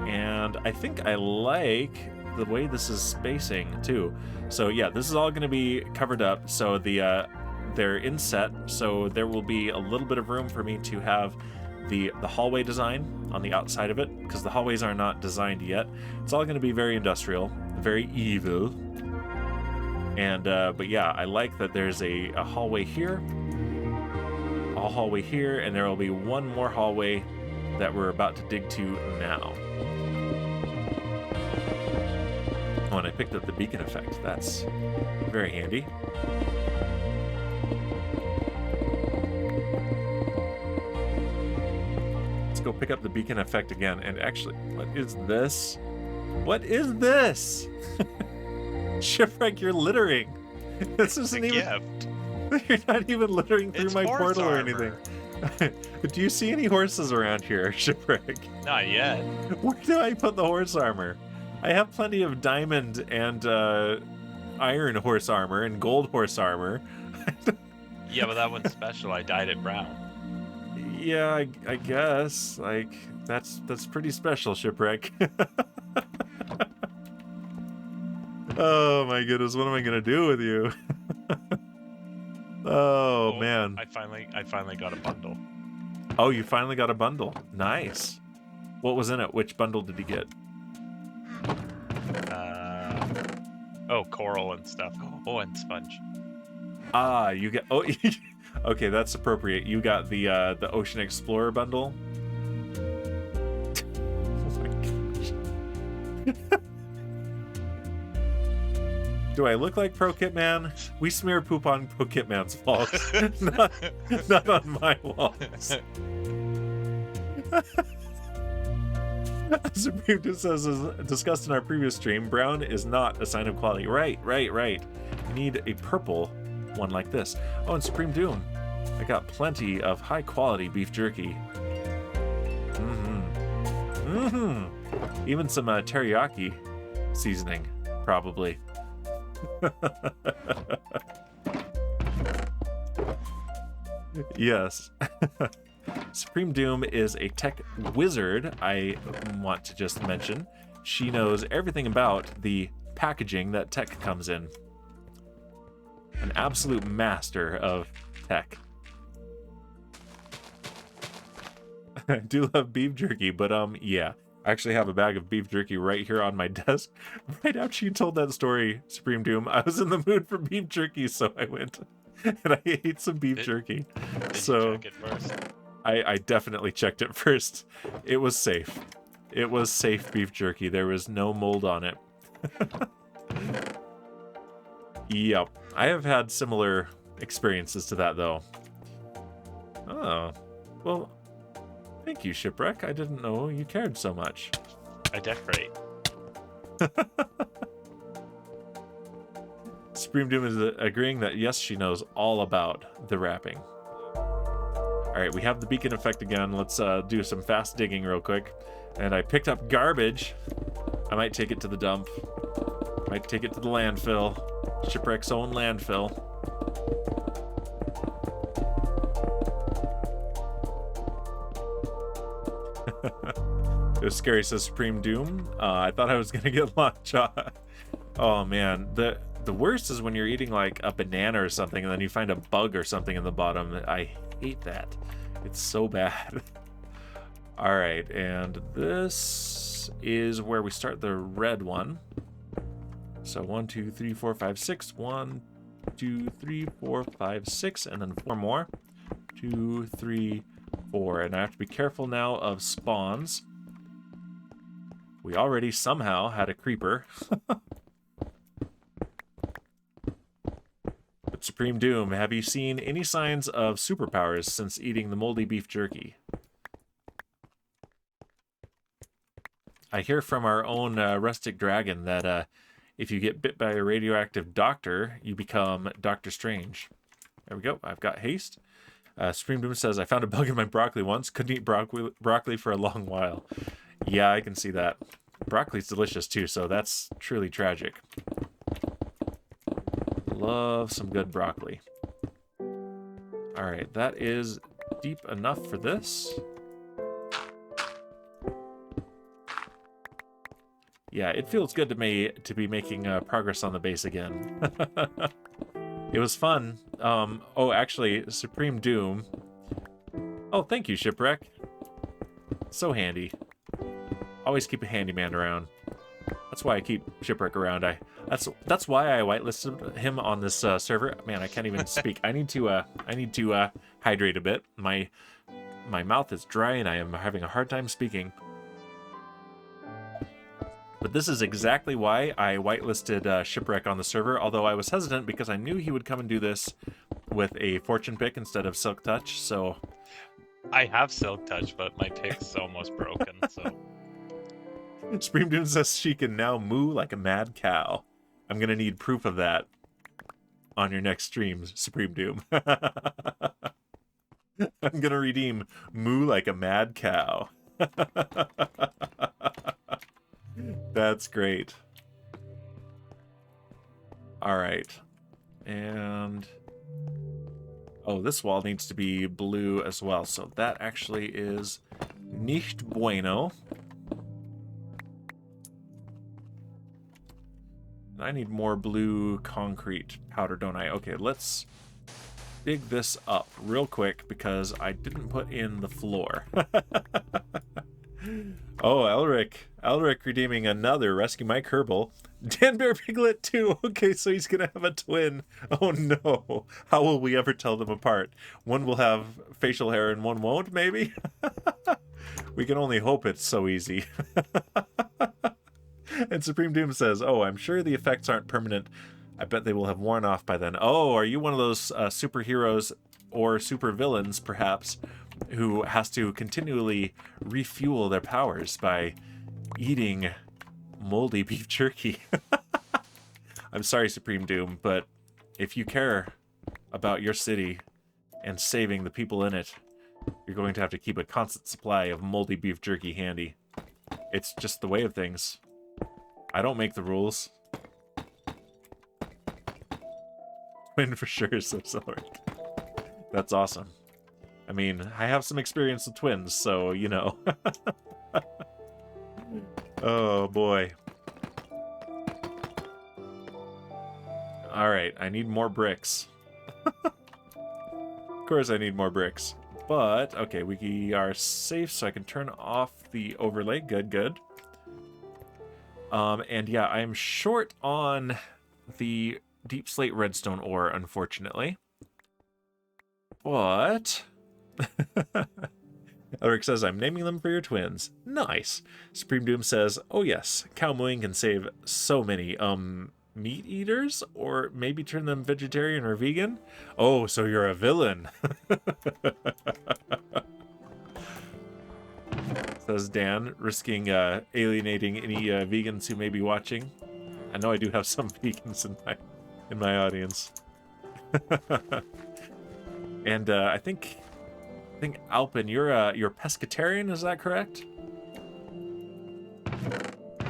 And I think I like the way this is spacing, too. So yeah, this is all going to be covered up. So they're inset, so there will be a little bit of room for me to have the hallway design on the outside of it, because the hallways are not designed yet. It's all going to be very industrial, very evil. And but yeah, I like that there's a hallway here, a hallway here, and there will be one more hallway that we're about to dig to now. Oh, and I picked up the beacon effect. That's very handy. Let's go pick up the beacon effect again. And actually, what is this? What is this? Shipwreck, you're littering. This isn't even. Gift. You're not even littering through my portal or anything. Do you see any horses around here, Shipwreck? Not yet. Where do I put the horse armor? I have plenty of diamond and iron horse armor and gold horse armor. Yeah, but that one's special. I dyed it brown. Yeah, I guess. Like, that's pretty special, Shipwreck. Oh my goodness, what am I gonna do with you? Oh man. I finally got a bundle. Oh, you finally got a bundle. Nice. What was in it? Which bundle did you get? Coral and stuff. Oh, and sponge. Ah, you get. Oh, okay, that's appropriate. You got the Ocean Explorer bundle. Oh my gosh. Do I look like Pro Kitman? We smear poop on Pro Kitman's walls, not on my walls. Supreme Doom says, as discussed in our previous stream, brown is not a sign of quality. Right. You need a purple one like this. Oh, and Supreme Doom, I got plenty of high quality beef jerky. Even some teriyaki seasoning, probably. Yes. Supreme Doom is a tech wizard, I want to just mention. She knows everything about the packaging that tech comes in. An absolute master of tech. I do love beef jerky, but yeah. I actually have a bag of beef jerky right here on my desk. Right after you told that story, Supreme Doom, I was in the mood for beef jerky, so I went and I ate some beef jerky. Did you check it first? I definitely checked it first. It was safe. It was safe beef jerky. There was no mold on it. Yep. I have had similar experiences to that, though. Oh. Well, thank you, Shipwreck. I didn't know you cared so much. I decorate. Supreme Doom is agreeing that, yes, she knows all about the wrapping. Alright, we have the beacon effect again. Let's do some fast digging real quick. And I picked up garbage. I might take it to the dump. Might take it to the landfill. Shipwreck's own landfill. It was scary, says Supreme Doom. I thought I was gonna get lockjaw. Oh man, the worst is when you're eating like a banana or something and then you find a bug or something in the bottom. I hate that. It's so bad. All right, and this is where we start the red one. So 1, 2, 3, 4, 5, 6. 1, 2, 3, 4, 5, 6, and then 4 more. 2, 3, 4. And I have to be careful now of spawns. We already somehow had a creeper. But Supreme Doom, have you seen any signs of superpowers since eating the moldy beef jerky? I hear from our own rustic dragon that if you get bit by a radioactive doctor, you become Doctor Strange. There we go. I've got haste. Supreme Doom says, I found a bug in my broccoli once. Couldn't eat broccoli for a long while. Yeah, I can see that. Broccoli's delicious too, so that's truly tragic. Love some good broccoli. Alright, that is deep enough for this. Yeah, it feels good to me to be making progress on the base again. It was fun. Oh, actually, Supreme Doom. Oh, thank you, Shipwreck. So handy. Always keep a handyman around. That's why I keep Shipwreck around. That's why I whitelisted him on this server. Man, I can't even speak. I need to hydrate a bit. My mouth is dry and I am having a hard time speaking. But this is exactly why I whitelisted Shipwreck on the server, although I was hesitant because I knew he would come and do this with a fortune pick instead of Silk Touch, so... I have Silk Touch, but my pick's almost broken, so... Supreme Doom says she can now moo like a mad cow. I'm gonna need proof of that on your next stream, Supreme Doom. I'm gonna redeem moo like a mad cow. That's great. Alright. And... oh, this wall needs to be blue as well. So that actually is nicht bueno. I need more blue concrete powder, don't I? Okay, let's dig this up real quick because I didn't put in the floor. Oh, Elric redeeming another Rescue My Kerbal. Dan Bear Piglet too. Okay, so he's gonna have a twin. Oh no. How will we ever tell them apart? One will have facial hair and one won't, maybe? We can only hope it's so easy. And Supreme Doom says, oh, I'm sure the effects aren't permanent. I bet they will have worn off by then. Oh, are you one of those superheroes or supervillains, perhaps, who has to continually refuel their powers by eating moldy beef jerky? I'm sorry, Supreme Doom, but if you care about your city and saving the people in it, you're going to have to keep a constant supply of moldy beef jerky handy. It's just the way of things. I don't make the rules. Twin for sure, so sorry. That's awesome. I mean, I have some experience with twins, so, you know. Oh, boy. Alright, I need more bricks. Of course I need more bricks. But, okay, we are safe, so I can turn off the overlay. Good, good. And yeah, I'm short on the deep slate redstone ore, unfortunately. But... Elric says, I'm naming them for your twins. Nice. Supreme Doom says, oh yes, cow mooing can save so many, meat eaters? Or maybe turn them vegetarian or vegan? Oh, so you're a villain. Says Dan, risking alienating any vegans who may be watching. I know I do have some vegans in my audience. And I think Alpin, you're pescatarian, is that correct?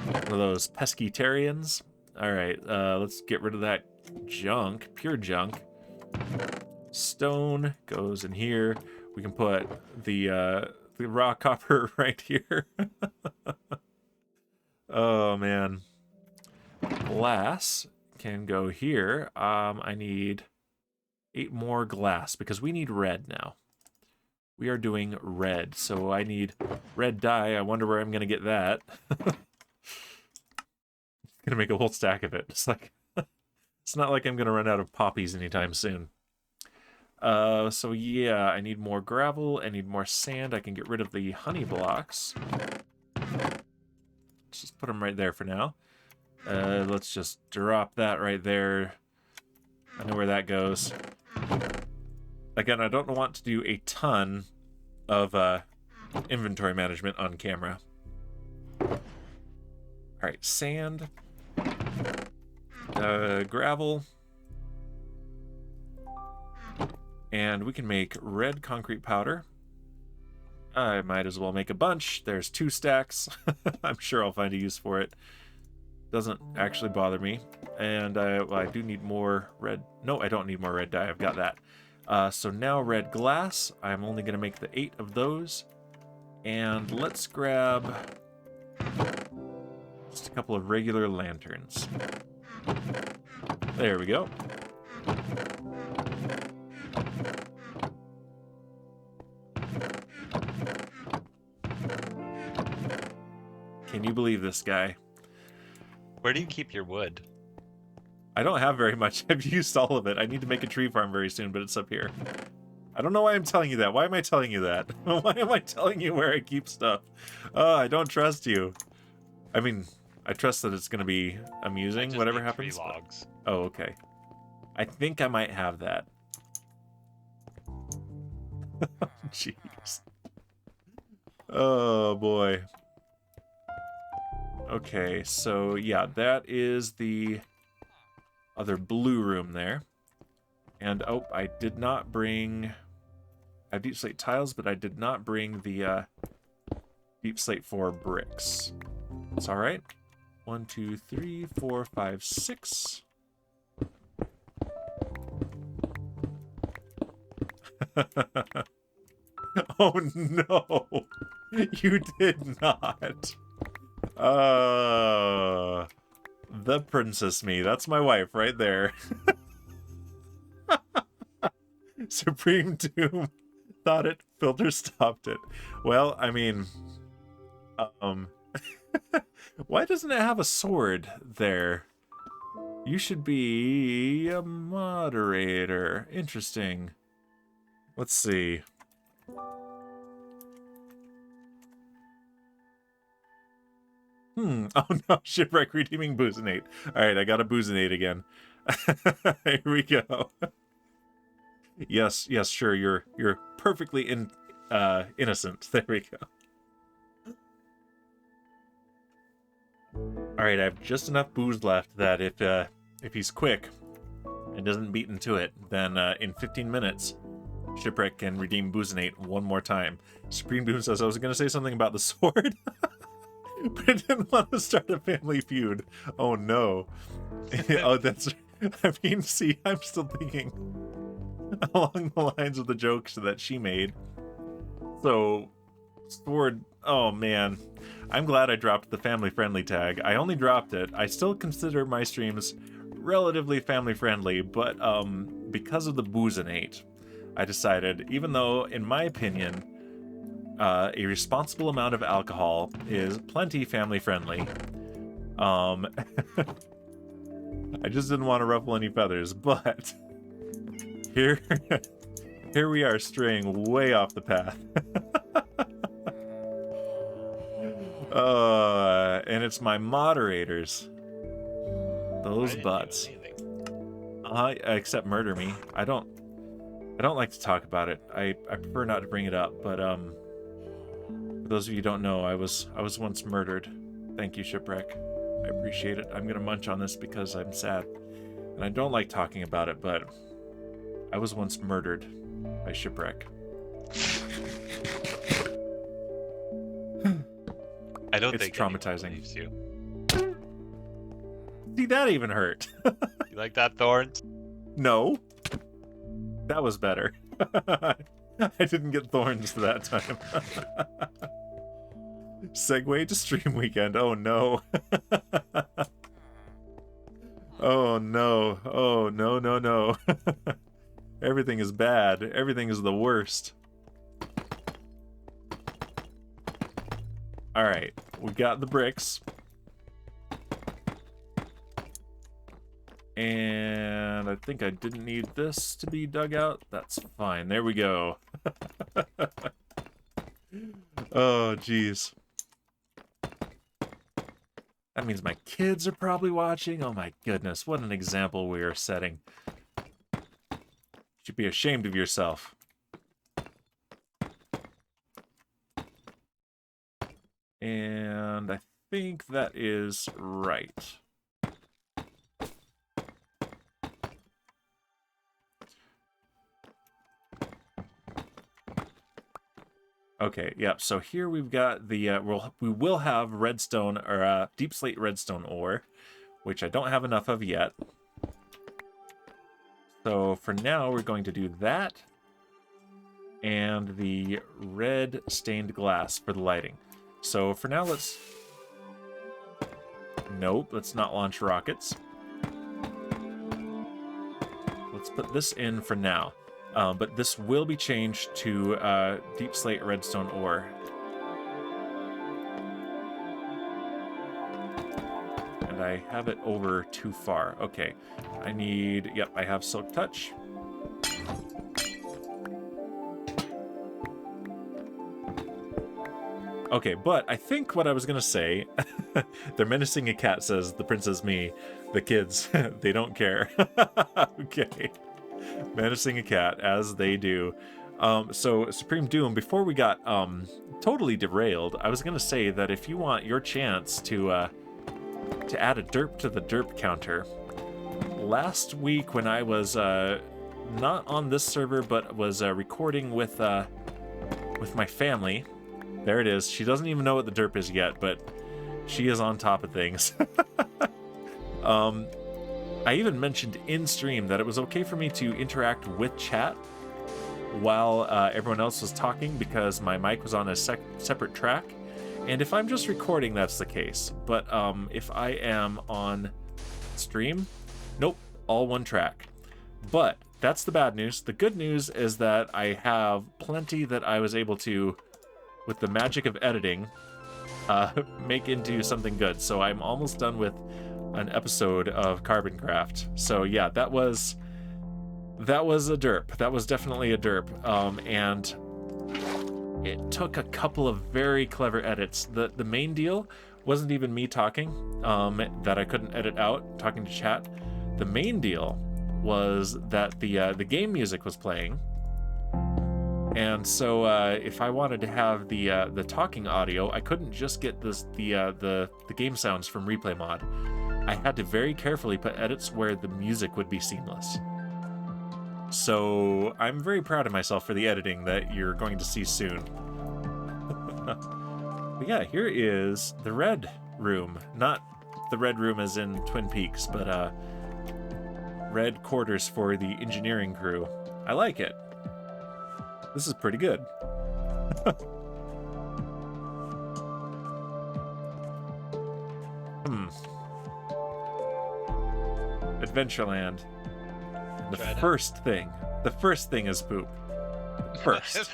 One of those pescatarians. All right, let's get rid of that junk, pure junk. Stone goes in here. We can put the raw copper right here. Oh man. Glass can go here. I need 8 more glass because we need red now. We are doing red, so I need red dye. I wonder where I'm gonna get that. Gonna make a whole stack of it. It's like it's not like I'm gonna run out of poppies anytime soon. So yeah, I need more gravel. I need more sand. I can get rid of the honey blocks. Let's just put them right there for now. Let's just drop that right there. I know where that goes. Again, I don't want to do a ton of inventory management on camera. Alright, sand. Gravel. And we can make red concrete powder. I might as well make a bunch. There's 2 stacks. I'm sure I'll find a use for it. Doesn't actually bother me. And I do need more red... No, I don't need more red dye. I've got that. So now red glass. I'm only going to make the 8 of those. And let's grab just a couple of regular lanterns. There we go. Can you believe this guy? Where do you keep your wood? I don't have very much. I've used all of it. I need to make a tree farm very soon, but it's up here. I don't know why I'm telling you that. Why am I telling you that? Why am I telling you where I keep stuff? I don't trust you. I mean, I trust that it's going to be amusing, whatever happens. 3 logs. Oh, okay. I think I might have that. Jeez. Oh, boy. Okay, so yeah, that is the other blue room there. And, oh, I did not bring... I have deep slate tiles, but I did not bring the deep slate 4 bricks. It's alright. 1, 2, 3, 4, 5, 6. Oh no! You did not! The princess me. That's my wife right there. Supreme Doom thought it, filter stopped it. Well, I mean, why doesn't it have a sword there? You should be a moderator. Interesting. Let's see. Oh no, shipwreck redeeming Boozinate. Alright, I got a Boozinate again. Here we go. Yes, sure, you're perfectly innocent. There we go. Alright, I have just enough booze left that if he's quick and doesn't beat into it, then in 15 minutes, Shipwreck can redeem Boozinate one more time. Supreme Doom says I was going to say something about the sword, but I didn't want to start a family feud. Oh no. Oh, that's... I mean, see, I'm still thinking along the lines of the jokes that she made. So, sword... Oh man. I'm glad I dropped the family-friendly tag. I only dropped it. I still consider my streams relatively family-friendly, but because of the Boozinate, I decided, even though, in my opinion, a responsible amount of alcohol is plenty family-friendly, I just didn't want to ruffle any feathers, but here we are straying way off the path. And it's my moderators. Those butts. Except murder me. I don't like to talk about it. I prefer not to bring it up, but for those of you who don't know, I was once murdered. Thank you, Shipwreck. I appreciate it. I'm gonna munch on this because I'm sad. And I don't like talking about it, but I was once murdered by Shipwreck. I don't It's think traumatizing. believes you. See, that even hurt. You like that, Thorns? No. That was better. I didn't get thorns that time. Segue to stream weekend. Oh no. Oh no. Oh no. Everything is bad. Everything is the worst. Alright, we got the bricks. And I think I didn't need this to be dug out. That's fine. There we go. Oh, jeez. That means my kids are probably watching. Oh my goodness, what an example we are setting. You should be ashamed of yourself. And I think that is right. Okay, yep, so here we've got the, we will have redstone, or deep slate redstone ore, which I don't have enough of yet. So for now, we're going to do that, and the red stained glass for the lighting. So for now, let's... Nope, let's not launch rockets. Let's put this in for now. But this will be changed to deep slate redstone ore. And I have it over too far. Okay, I need... Yep, I have silk touch. Okay, but I think what I was gonna say, they're menacing a cat, says the princess me. The kids, they don't care. Okay. Menacing a cat, as they do. So, Supreme Doom, before we got totally derailed, I was gonna say that if you want your chance to add a derp to the derp counter, last week when I was not on this server, but was recording with my family, there it is. She doesn't even know what the derp is yet, but she is on top of things. I even mentioned in stream that it was okay for me to interact with chat while everyone else was talking because my mic was on a separate track. And if I'm just recording, that's the case. But if I am on stream, nope, all one track. But that's the bad news. The good news is that I have plenty that I was able to, with the magic of editing, make into something good. So I'm almost done with an episode of CarbonCraft. So yeah, that was a derp. That was definitely a derp. And it took a couple of very clever edits. The main deal wasn't even me talking, that I couldn't edit out, talking to chat. The main deal was that the game music was playing. And so if I wanted to have the talking audio, I couldn't just get the game sounds from Replay Mod. I had to very carefully put edits where the music would be seamless. So I'm very proud of myself for the editing that you're going to see soon. But yeah, here is the red room. Not the red room as in Twin Peaks, but red quarters for the engineering crew. I like it. This is pretty good. Adventureland. The first thing is poop. First.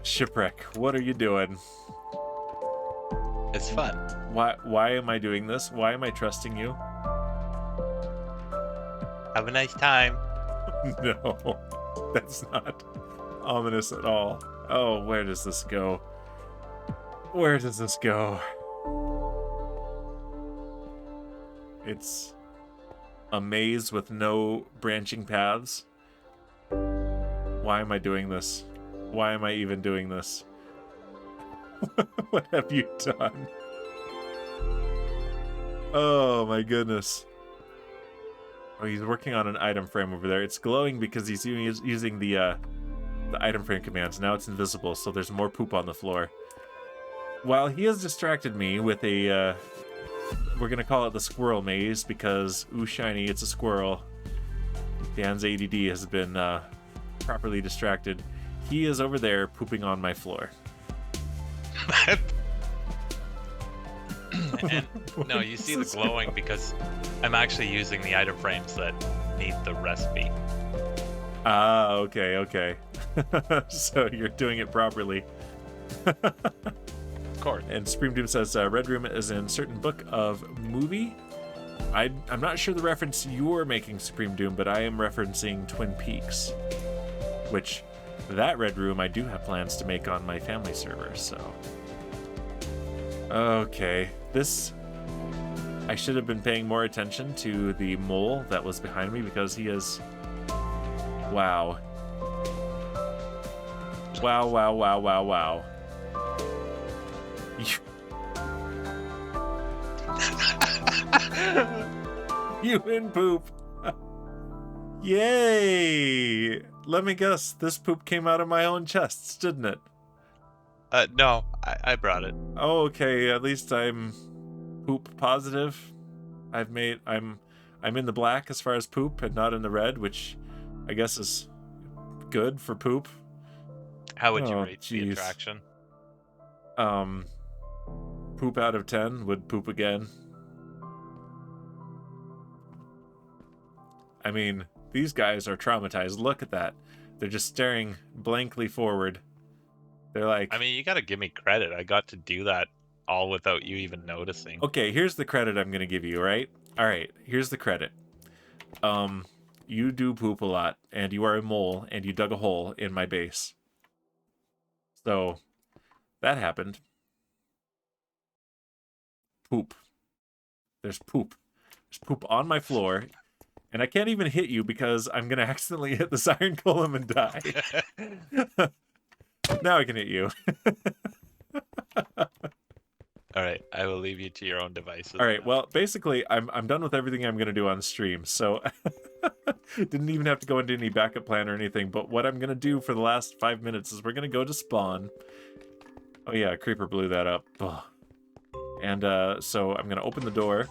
Shipwreck, what are you doing? It's fun. Why am I doing this? Why am I trusting you? Have a nice time. No, that's not ominous at all. Oh, where does this go? Where does this go? It's a maze with no branching paths. Why am I doing this? Why am I even doing this? What have you done? Oh my goodness. Oh, he's working on an item frame over there. It's glowing because he's using the item frame commands. Now it's invisible, so there's more poop on the floor. While he has distracted me with a, we're gonna call it the squirrel maze because, ooh shiny, it's a squirrel. Dan's ADD has been properly distracted. He is over there pooping on my floor. And, no, you see the glowing because I'm actually using the item frames that need the recipe. Ah, okay. So you're doing it properly. Of course. And Supreme Doom says, Red Room is in certain book of movie. I'm not sure the reference you're making, Supreme Doom, but I am referencing Twin Peaks, which that Red Room I do have plans to make on my family server, so. Okay, this... I should have been paying more attention to the mole that was behind me because he is... Wow. Wow, wow, wow, wow, wow. You win, poop. Yay! Let me guess, this poop came out of my own chests, didn't it? No, I brought it. Oh, okay, at least I'm poop positive. I'm in the black as far as poop and not in the red, which I guess is good for poop. How would you Oh, rate the attraction? Poop out of 10, would poop again. I mean, these guys are traumatized. Look at that. They're just staring blankly forward. They're like... I mean, you gotta give me credit. I got to do that all without you even noticing. Okay, here's the credit I'm gonna give you, right? Alright, here's the credit. You do poop a lot, and you are a mole, and you dug a hole in my base. So, that happened. Poop. There's poop. There's poop on my floor, and I can't even hit you because I'm gonna accidentally hit this iron golem and die. Now I can hit you. All right, I will leave you to your own devices. All right, well, basically, I'm done with everything I'm gonna do on stream, so didn't even have to go into any backup plan or anything. But what I'm gonna do for the last 5 minutes is we're gonna go to spawn. Oh yeah, creeper blew that up. Ugh. And so I'm gonna open the door.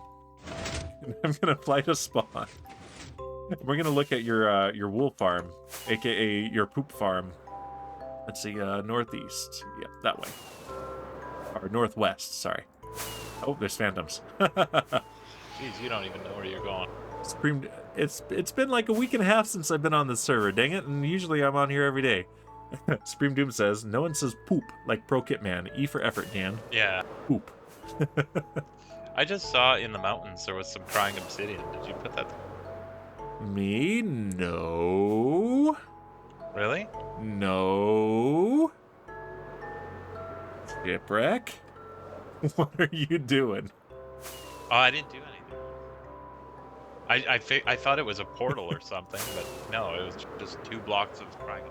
And I'm gonna fly to spawn. We're gonna look at your wool farm, aka your poop farm. Let's see, northeast. Yeah, that way. Or northwest, sorry. Oh, there's phantoms. Jeez, you don't even know where you're going. Supreme, it's been like a week and a half since I've been on this server, dang it, and usually I'm on here every day. Supreme Doom says, no one says poop like Pro Kitman. E for effort, Dan. Yeah. Poop. I just saw in the mountains there was some crying obsidian. Did you put that? Me? No. Really? No. Shipwreck? What are you doing? Oh, I didn't do anything. I thought it was a portal or something, but no, it was just 2 blocks of crying.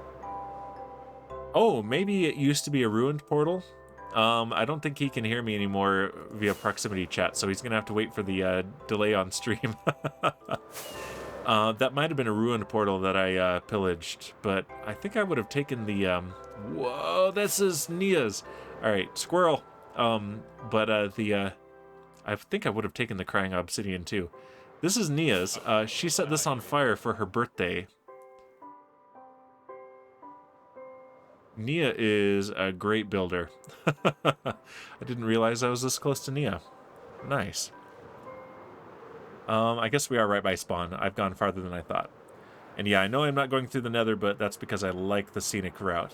Oh, maybe it used to be a ruined portal. I don't think he can hear me anymore via proximity chat, so he's gonna have to wait for the delay on stream. That might have been a ruined portal that I pillaged, but I think I would have taken the whoa, this is Nia's. All right, squirrel. I think I would have taken the crying obsidian too. This is Nia's. She set this on fire for her birthday. Nia is a great builder. I didn't realize I was this close to Nia. Nice. I guess we are right by spawn. I've gone farther than I thought. And yeah, I know I'm not going through the nether, but that's because I like the scenic route.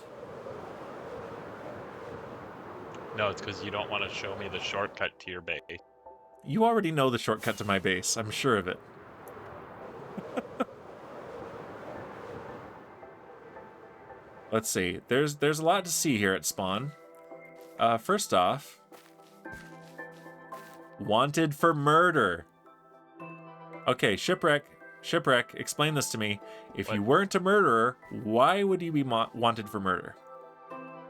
No, it's because you don't want to show me the shortcut to your base. You already know the shortcut to my base. I'm sure of it. Let's see. There's a lot to see here at spawn. First off, wanted for murder. Okay, Shipwreck, explain this to me. If you weren't a murderer, why would you be wanted for murder?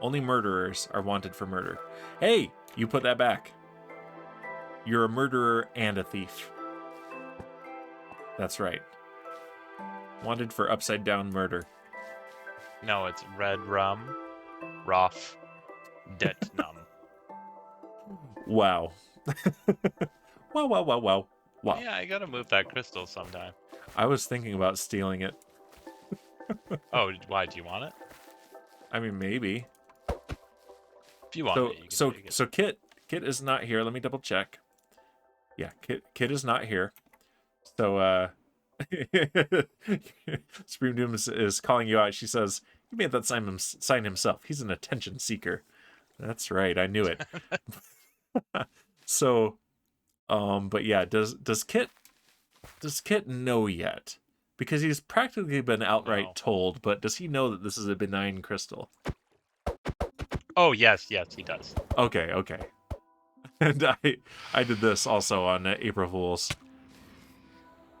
Only murderers are wanted for murder. Hey, you put that back. You're a murderer and a thief. That's right. Wanted for upside down murder. No, it's red rum, rough, det num. Wow. Wow. Yeah, I gotta move that crystal sometime. I was thinking about stealing it. Oh, why? Do you want it? I mean, maybe. If you want it, you can take it. So Kit is not here. Let me double check. Yeah, Kit is not here. So Supreme Doom is calling you out. She says, he made that sign himself. He's an attention seeker. That's right. I knew it. So, but yeah, does Kit know yet? Because he's practically been outright No. told, but does he know that this is a benign crystal? Oh, yes, he does. Okay, okay. And I did this also on April Fools.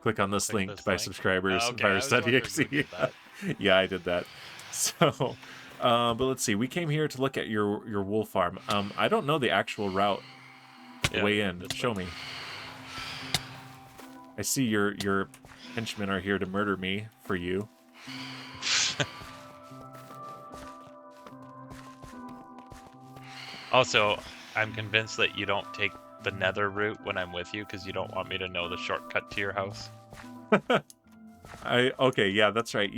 Click on this Click link to this buy link. subscribers. Okay, I was wondering who did that. Yeah, I did that. So, but let's see. We came here to look at your wool farm. I don't know the actual route, the Yeah, way in. this Show way. me. I see your henchmen are here to murder me for you. Also, I'm convinced that you don't take the nether route when I'm with you because you don't want me to know the shortcut to your house. Okay, yeah, that's right.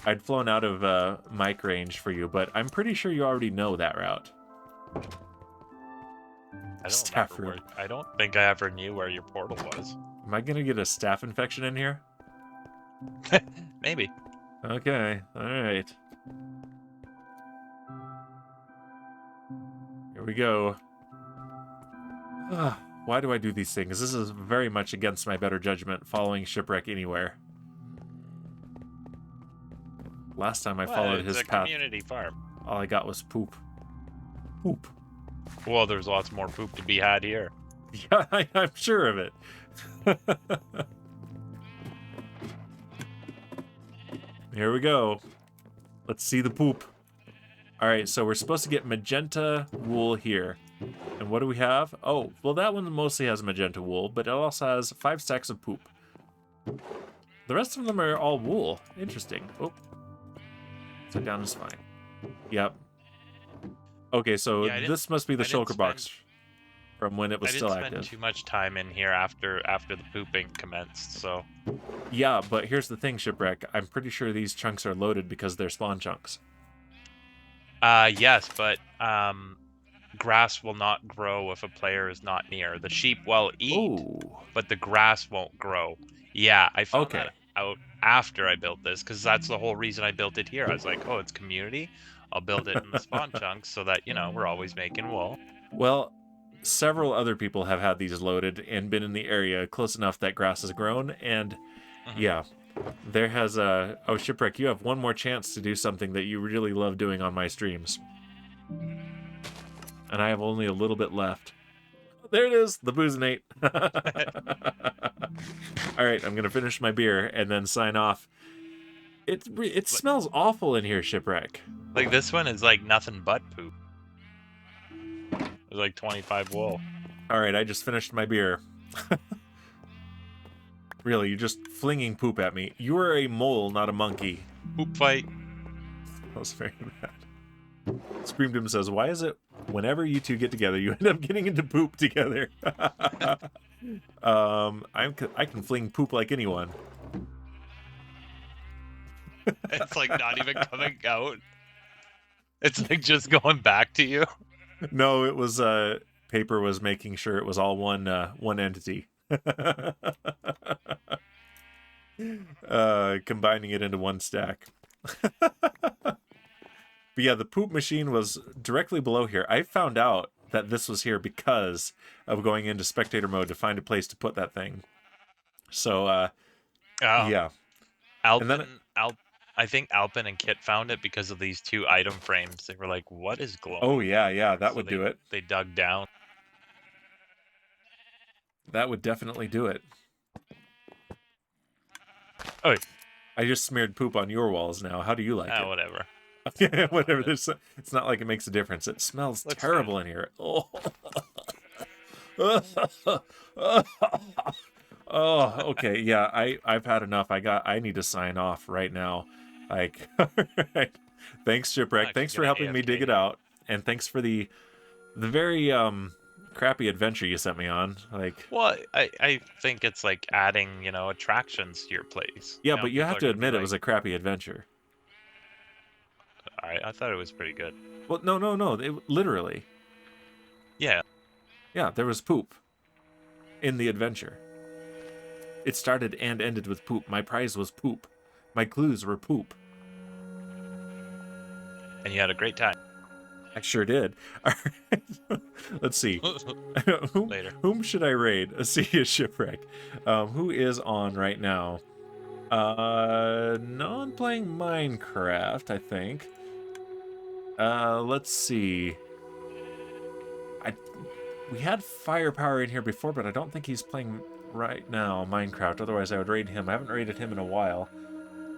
I'd flown out of mic range for you, but I'm pretty sure you already know that route. I don't think I ever knew where your portal was. Am I gonna get a staph infection in here? Maybe. Okay, alright. Here we go. Why do I do these things? This is very much against my better judgment, following Shipwreck anywhere. Last time I followed his it's a path, community farm. all I got was poop. Poop. Well, there's lots more poop to be had here. Yeah, I'm sure of it. Here we go. Let's see the poop. Alright, so we're supposed to get magenta wool here. And what do we have? Oh, well that one mostly has magenta wool, but it also has 5 stacks of poop. The rest of them are all wool. Interesting. Oh. Sit down is fine. Yep. Okay, so Yeah, this must be the shulker box from when it was still I didn't active. spend too much time in here after the pooping commenced, so... Yeah, but here's the thing, Shipwreck. I'm pretty sure these chunks are loaded because they're spawn chunks. Yes, but, grass will not grow if a player is not near. The sheep will eat, but the grass won't grow. Yeah, I found that out after I built this, because that's the whole reason I built it here. I was like, oh, it's community. I'll build it in the spawn chunks so that, we're always making wool. Well, several other people have had these loaded and been in the area close enough that grass has grown, and yeah, there has a... Oh, Shipwreck, you have one more chance to do something that you really love doing on my streams. And I have only a little bit left. There it is, the Boozinate. All right, I'm gonna finish my beer and then sign off. It smells awful in here, Shipwreck. Like, this one is like nothing but poop. There's like 25 wool. All right, I just finished my beer. Really, you're just flinging poop at me. You are a mole, not a monkey. Poop fight. That was very bad. Screamdom says, why is it whenever you two get together, you end up getting into poop together? I can fling poop like anyone. It's like not even coming out. It's like just going back to you. No, it was Paper was making sure it was all one entity. Combining it into one stack. But yeah, the poop machine was directly below here. I found out that this was here because of going into spectator mode to find a place to put that thing. So, yeah. I think Alpin and Kit found it because of these 2 item frames. They were like, what is glowing? Oh, yeah, that would do it. They dug down. That would definitely do it. Oh, I just smeared poop on your walls now. How do you like it? Whatever. Yeah, whatever. It's not like it makes a difference. It smells terrible in here. Oh. Oh, okay. Yeah, I've had enough. I need to sign off right now. Like, all right. Thanks, Shipwreck. Thanks for helping me dig it out, and thanks for the very crappy adventure you sent me on. Like, well, I think it's like adding, attractions to your place. Yeah, but you have to admit it was a crappy adventure. I thought it was pretty good. Well, no. Literally. Yeah. Yeah, there was poop in the adventure. It started and ended with poop. My prize was poop. My clues were poop. And you had a great time. I sure did. All right. Let's see. Later. Whom should I raid? A sea of shipwreck. Who is on right now? No one playing Minecraft, I think. Let's see. We had Firepower in here before, but I don't think he's playing right now Minecraft. Otherwise, I would raid him. I haven't raided him in a while.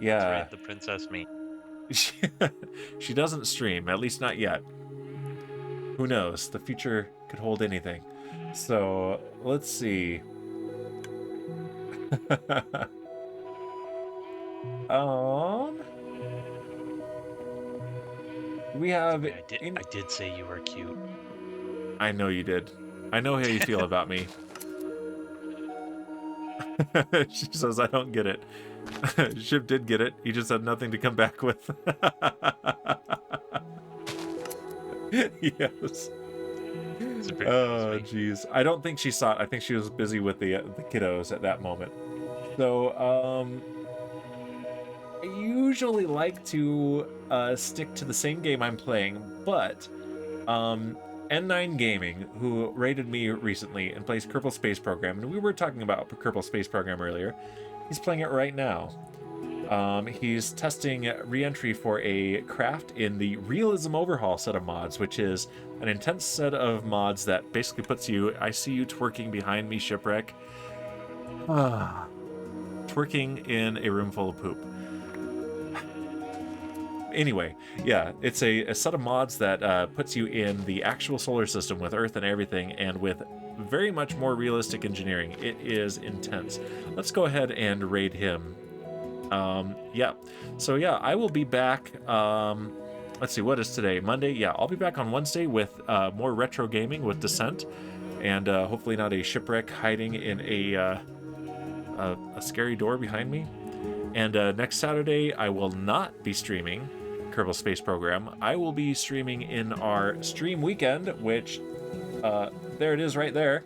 Yeah. Let's raid the princess me. She doesn't stream, at least not yet. Who knows? The future could hold anything. So, let's see. We have... I did say you were cute. I know you did. I know how you feel about me. She says, I don't get it. Ship did get it. He just had nothing to come back with. Yes. Oh, jeez. I don't think she saw it. I think she was busy with the kiddos at that moment. So, I usually like to stick to the same game I'm playing, but N9 Gaming, who raided me recently and plays Kerbal Space Program, and we were talking about Kerbal Space Program earlier, he's playing it right now. He's testing re-entry for a craft in the Realism Overhaul set of mods, which is an intense set of mods that basically puts you... I see you twerking behind me, Shipwreck. Twerking in a room full of poop. Anyway, yeah, it's a set of mods that puts you in the actual solar system with Earth and everything, and with very much more realistic engineering. It is intense. Let's go ahead and raid him. Yeah. So yeah, I will be back. Let's see, what is today? Monday? Yeah, I'll be back on Wednesday with more retro gaming with Descent, and hopefully not a shipwreck hiding in a scary door behind me. And next Saturday, I will not be streaming Kerbal Space Program. I will be streaming in our stream weekend, which, there it is right there.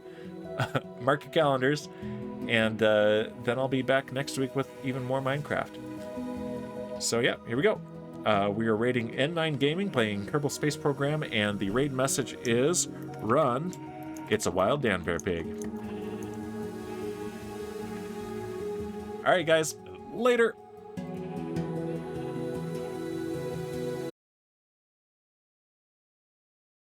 Mark your calendars. And then I'll be back next week with even more Minecraft. So yeah, here we go. We are raiding N9 Gaming, playing Kerbal Space Program, and the raid message is, run, it's a wild Danbear pig. Alright guys, later!